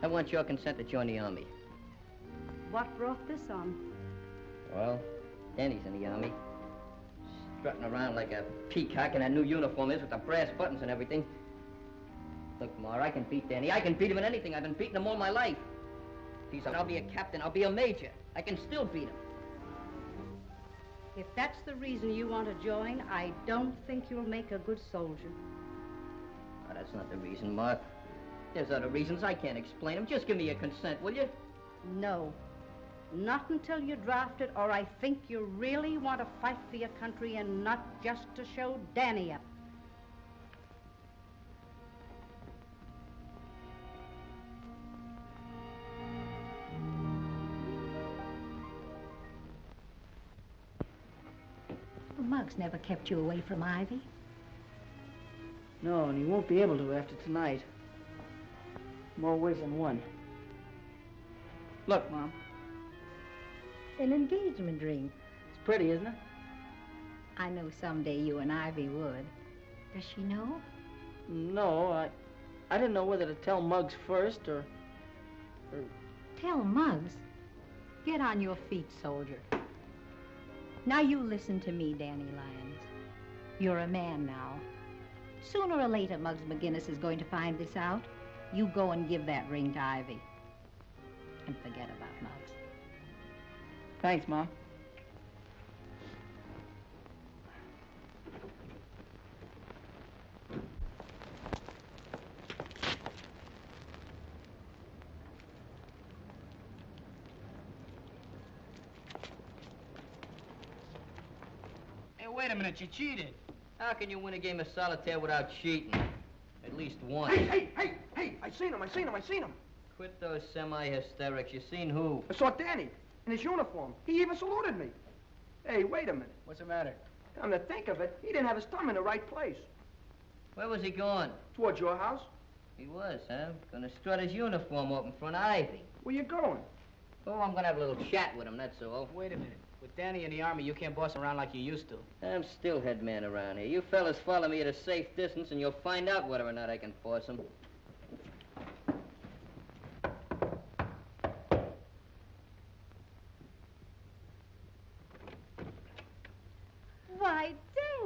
I want your consent to join the army. What brought this on? Well, Danny's in the army. Strutting around like a peacock in that new uniform is with the brass buttons and everything. Look, Ma, I can beat Danny. I can beat him in anything. I've been beating him all my life. I'll be a captain. I'll be a major. I can still beat him. If that's the reason you want to join, I don't think you'll make a good soldier. Oh, that's not the reason, Ma. There's other reasons. I can't explain them. Just give me your consent, will you? No. Not until you're drafted, or I think you really want to fight for your country and not just to show Danny up. Well, Muggs never kept you away from Ivy. No, and he won't be able to after tonight. More ways than one. Look, Mom. An engagement ring. It's pretty, isn't it? I know someday you and Ivy would. Does she know? No, I didn't know whether to tell Muggs first or... Tell Muggs. Get on your feet, soldier. Now you listen to me, Danny Lyons. You're a man now. Sooner or later, Muggs McGinnis is going to find this out. You go and give that ring to Ivy. And forget about Muggs. Thanks, Mom. Hey, wait a minute, you cheated. How can you win a game of solitaire without cheating? At least once. Hey, I seen him. Quit those semi-hysterics. You seen who? I saw Danny in his uniform. He even saluted me. Hey, wait a minute. What's the matter? Come to think of it, he didn't have his thumb in the right place. Where was he going? Towards your house. He was, huh? Gonna strut his uniform up in front of Ivy. Where you going? Oh, I'm gonna have a little chat with him, that's all. Wait a minute. With Danny in the Army, you can't boss around like you used to. I'm still head man around here. You fellas follow me at a safe distance and you'll find out whether or not I can force him. Why,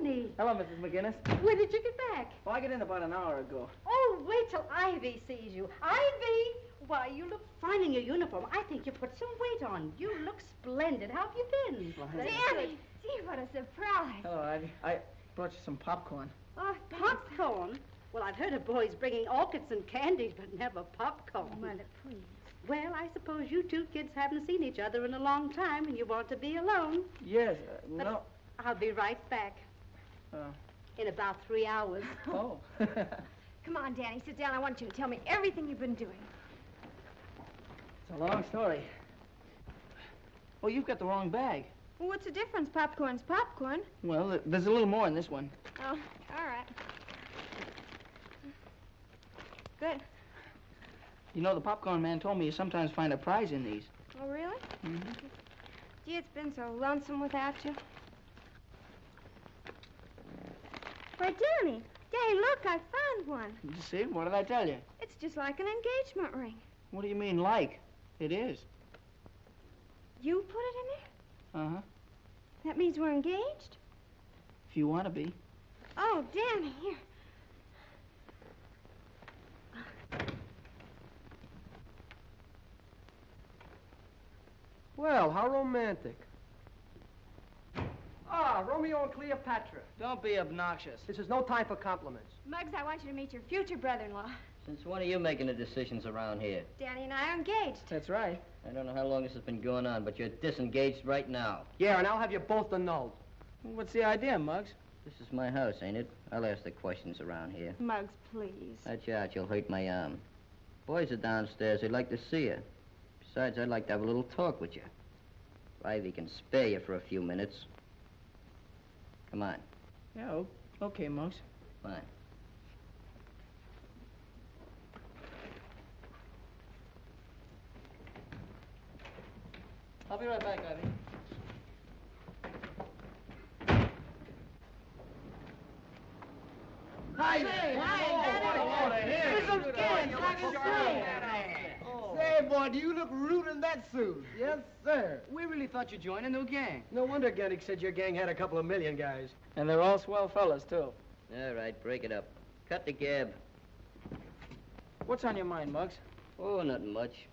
Danny! Hello, Mrs. McGinnis. When did you get back? Well, I got in about an hour ago. Oh, wait till Ivy sees you. Ivy! Why, you look fine in your uniform. I think you put some weight on. You look splendid. How have you been? Danny! Gee, what a surprise. Hello, Ivy. I brought you some popcorn. Oh, popcorn? Well, I've heard of boys bringing orchids and candies, but never popcorn. Mother, please. Well, I suppose you two kids haven't seen each other in a long time and you want to be alone. Yes, But no. I'll be right back. In about 3 hours. Oh. Come on, Danny, sit down. I want you to tell me everything you've been doing. It's a long story. Oh, you've got the wrong bag. Well, what's the difference? Popcorn's popcorn. Well, there's a little more in this one. Oh, all right. Good. You know, the popcorn man told me you sometimes find a prize in these. Oh, really? Mm-hmm. Gee, it's been so lonesome without you. Why, Danny, look, I found one. Did you see? What did I tell you? It's just like an engagement ring. What do you mean, like? It is. You put it in there? Uh-huh. That means we're engaged? If you want to be. Oh, Danny, here. Well, how romantic. Ah, Romeo and Cleopatra. Don't be obnoxious. This is no time for compliments. Muggs, I want you to meet your future brother-in-law. Since when are you making the decisions around here? Danny and I are engaged. That's right. I don't know how long this has been going on, but you're disengaged right now. Yeah, and I'll have you both annulled. What's the idea, Muggs? This is my house, ain't it? I'll ask the questions around here. Muggs, please. Watch out, you'll hurt my arm. Boys are downstairs. They'd like to see you. Besides, I'd like to have a little talk with you. If Ivy can spare you for a few minutes. Come on. Yeah, okay, Muggs. Fine. I'll be right back, Ivy. Hi. Say, boy, do you look rude in that suit? Yes, sir. We really thought you'd join a new gang. No wonder Gendick said your gang had a couple of million guys. And they're all swell fellas, too. All right, break it up. Cut the gab. What's on your mind, Muggs? Oh, nothing much.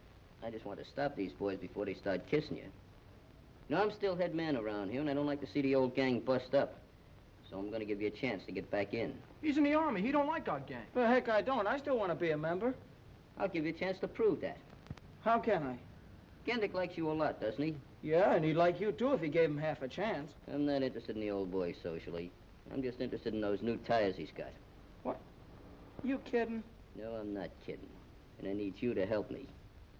I just want to stop these boys before they start kissing you. You know, I'm still head man around here, and I don't like to see the old gang bust up. So I'm going to give you a chance to get back in. He's in the Army. He don't like our gang. Well, heck, I don't. I still want to be a member. I'll give you a chance to prove that. How can I? Gendick likes you a lot, doesn't he? Yeah, and he'd like you, too, if he gave him half a chance. I'm not interested in the old boy socially. I'm just interested in those new tires he's got. What? You kidding? No, I'm not kidding. And I need you to help me.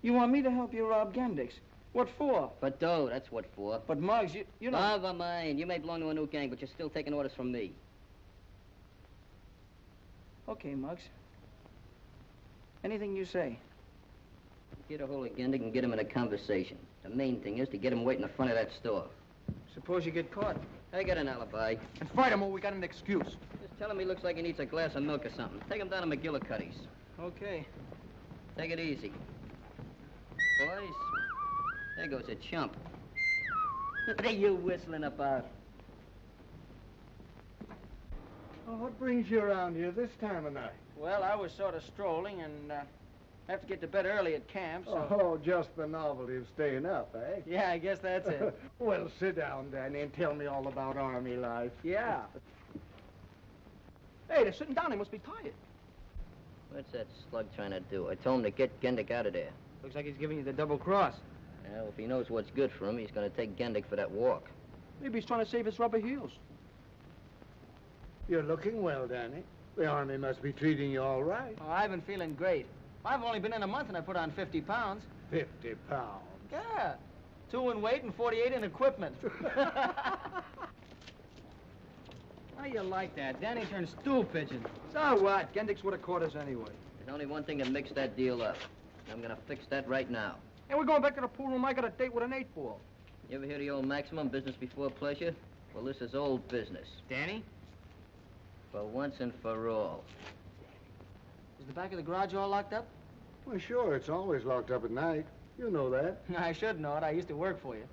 You want me to help you rob Gendick's? What for? For dough, that's what for. But, Muggs, you know... Never mind. You may belong to a new gang, but you're still taking orders from me. Okay, Muggs. Anything you say. Get a hold of Gendick and get him in a conversation. The main thing is to get him waiting in front of that store. Suppose you get caught. I got an alibi. And fight him or we got an excuse. Just tell him he looks like he needs a glass of milk or something. Take him down to McGillicuddy's. Okay. Take it easy. Boys, there goes a chump. What are you whistling about? Well, what brings you around here this time of night? Well, I was sort of strolling and have to get to bed early at camp, so... Oh, just the novelty of staying up, eh? Yeah, I guess that's it. Well, sit down, Danny, and tell me all about Army life. Yeah. Hey, they're sitting down. They must be tired. What's that slug trying to do? I told him to get Gendick out of there. Looks like he's giving you the double cross. Well, if he knows what's good for him, he's going to take Gendick for that walk. Maybe he's trying to save his rubber heels. You're looking well, Danny. The Army must be treating you all right. Oh, I've been feeling great. I've only been in a month and I put on 50 pounds. 50 pounds? Yeah. 2 in weight and 48 in equipment. How you like that? Danny turned stool pigeon. So what? Gendick's what a quarters anyway. There's only one thing to mix that deal up. I'm going to fix that right now. And we're going back to the pool room. I got a date with an 8-ball. You ever hear the old maximum, business before pleasure? Well, this is old business. Danny? For once and for all. Is the back of the garage all locked up? Well, sure. It's always locked up at night. You know that. I should know it. I used to work for you.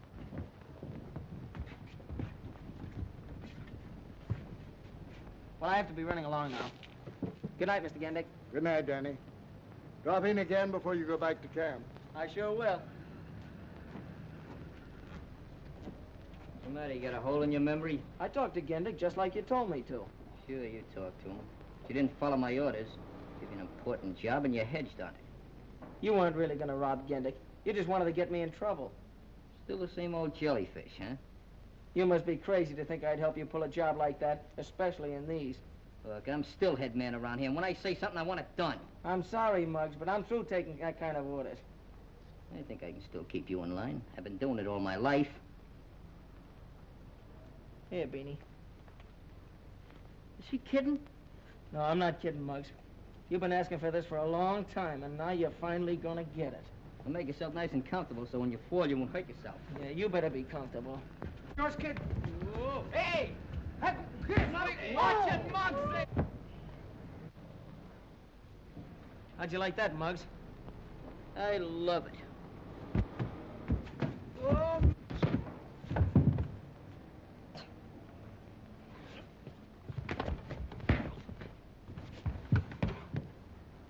Well, I have to be running along now. Good night, Mr. Gendick. Good night, Danny. Drop in again before you go back to camp. I sure will. What's the matter? You got a hole in your memory? I talked to Gendick just like you told me to. Sure, you talked to him. But you didn't follow my orders. Give you an important job and you hedged on it. You weren't really going to rob Gendick. You just wanted to get me in trouble. Still the same old jellyfish, huh? You must be crazy to think I'd help you pull a job like that, especially in these. Look, I'm still head man around here, and when I say something, I want it done. I'm sorry, Muggs, but I'm through taking that kind of orders. I think I can still keep you in line. I've been doing it all my life. Here, Beanie. Is she kidding? No, I'm not kidding, Muggs. You've been asking for this for a long time, and now you're finally gonna get it. Well, make yourself nice and comfortable so when you fall, you won't hurt yourself. Yeah, you better be comfortable. Yours, kid. Whoa. Hey! Watch it, Muggs! How'd you like that, Muggs? I love it. Whoa.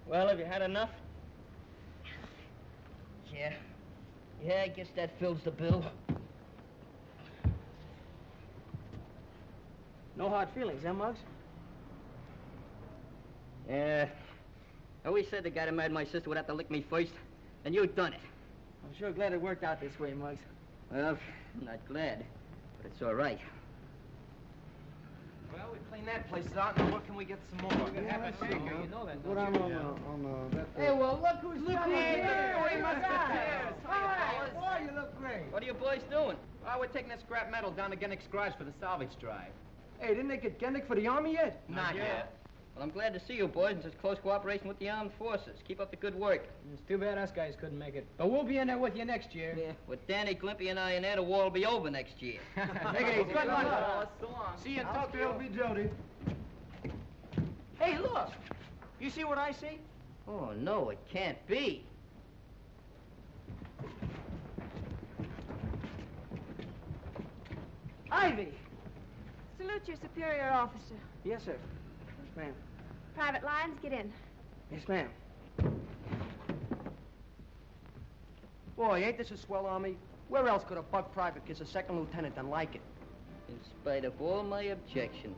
Well, have you had enough? Yeah. Yeah, I guess that fills the bill. No hard feelings, huh, Muggs? Yeah. I always said the guy that married my sister would have to lick me first, and you've done it. I'm sure glad it worked out this way, Muggs. Well, I'm not glad, but it's all right. Well, we cleaned that place out, and what can we get some more? You have a shaker, you know that, Put don't you? on that... Hey, well, look who's here. We must have. Hi, boy, you look great. What are you boys doing? Well, we're taking that scrap metal down to Gennick's garage for the salvage drive. Hey, didn't they get Gendick for the Army yet? Not yet. Well, I'm glad to see you boys in such close cooperation with the armed forces. Keep up the good work. It's too bad us guys couldn't make it. But we'll be in there with you next year. Yeah. With Danny, Glimpy, and I in there, the war will be over next year. Take it easy. Good luck, fellas. So long. See you in I'll still Tokyo. be Jody. Hey, look! You see what I see? Oh, no, it can't be. Ivy! Salute your superior officer. Yes, sir. Yes, ma'am. Private Lyons, get in. Yes, ma'am. Boy, ain't this a swell Army? Where else could a buck private kiss a second lieutenant than like it? In spite of all my objections.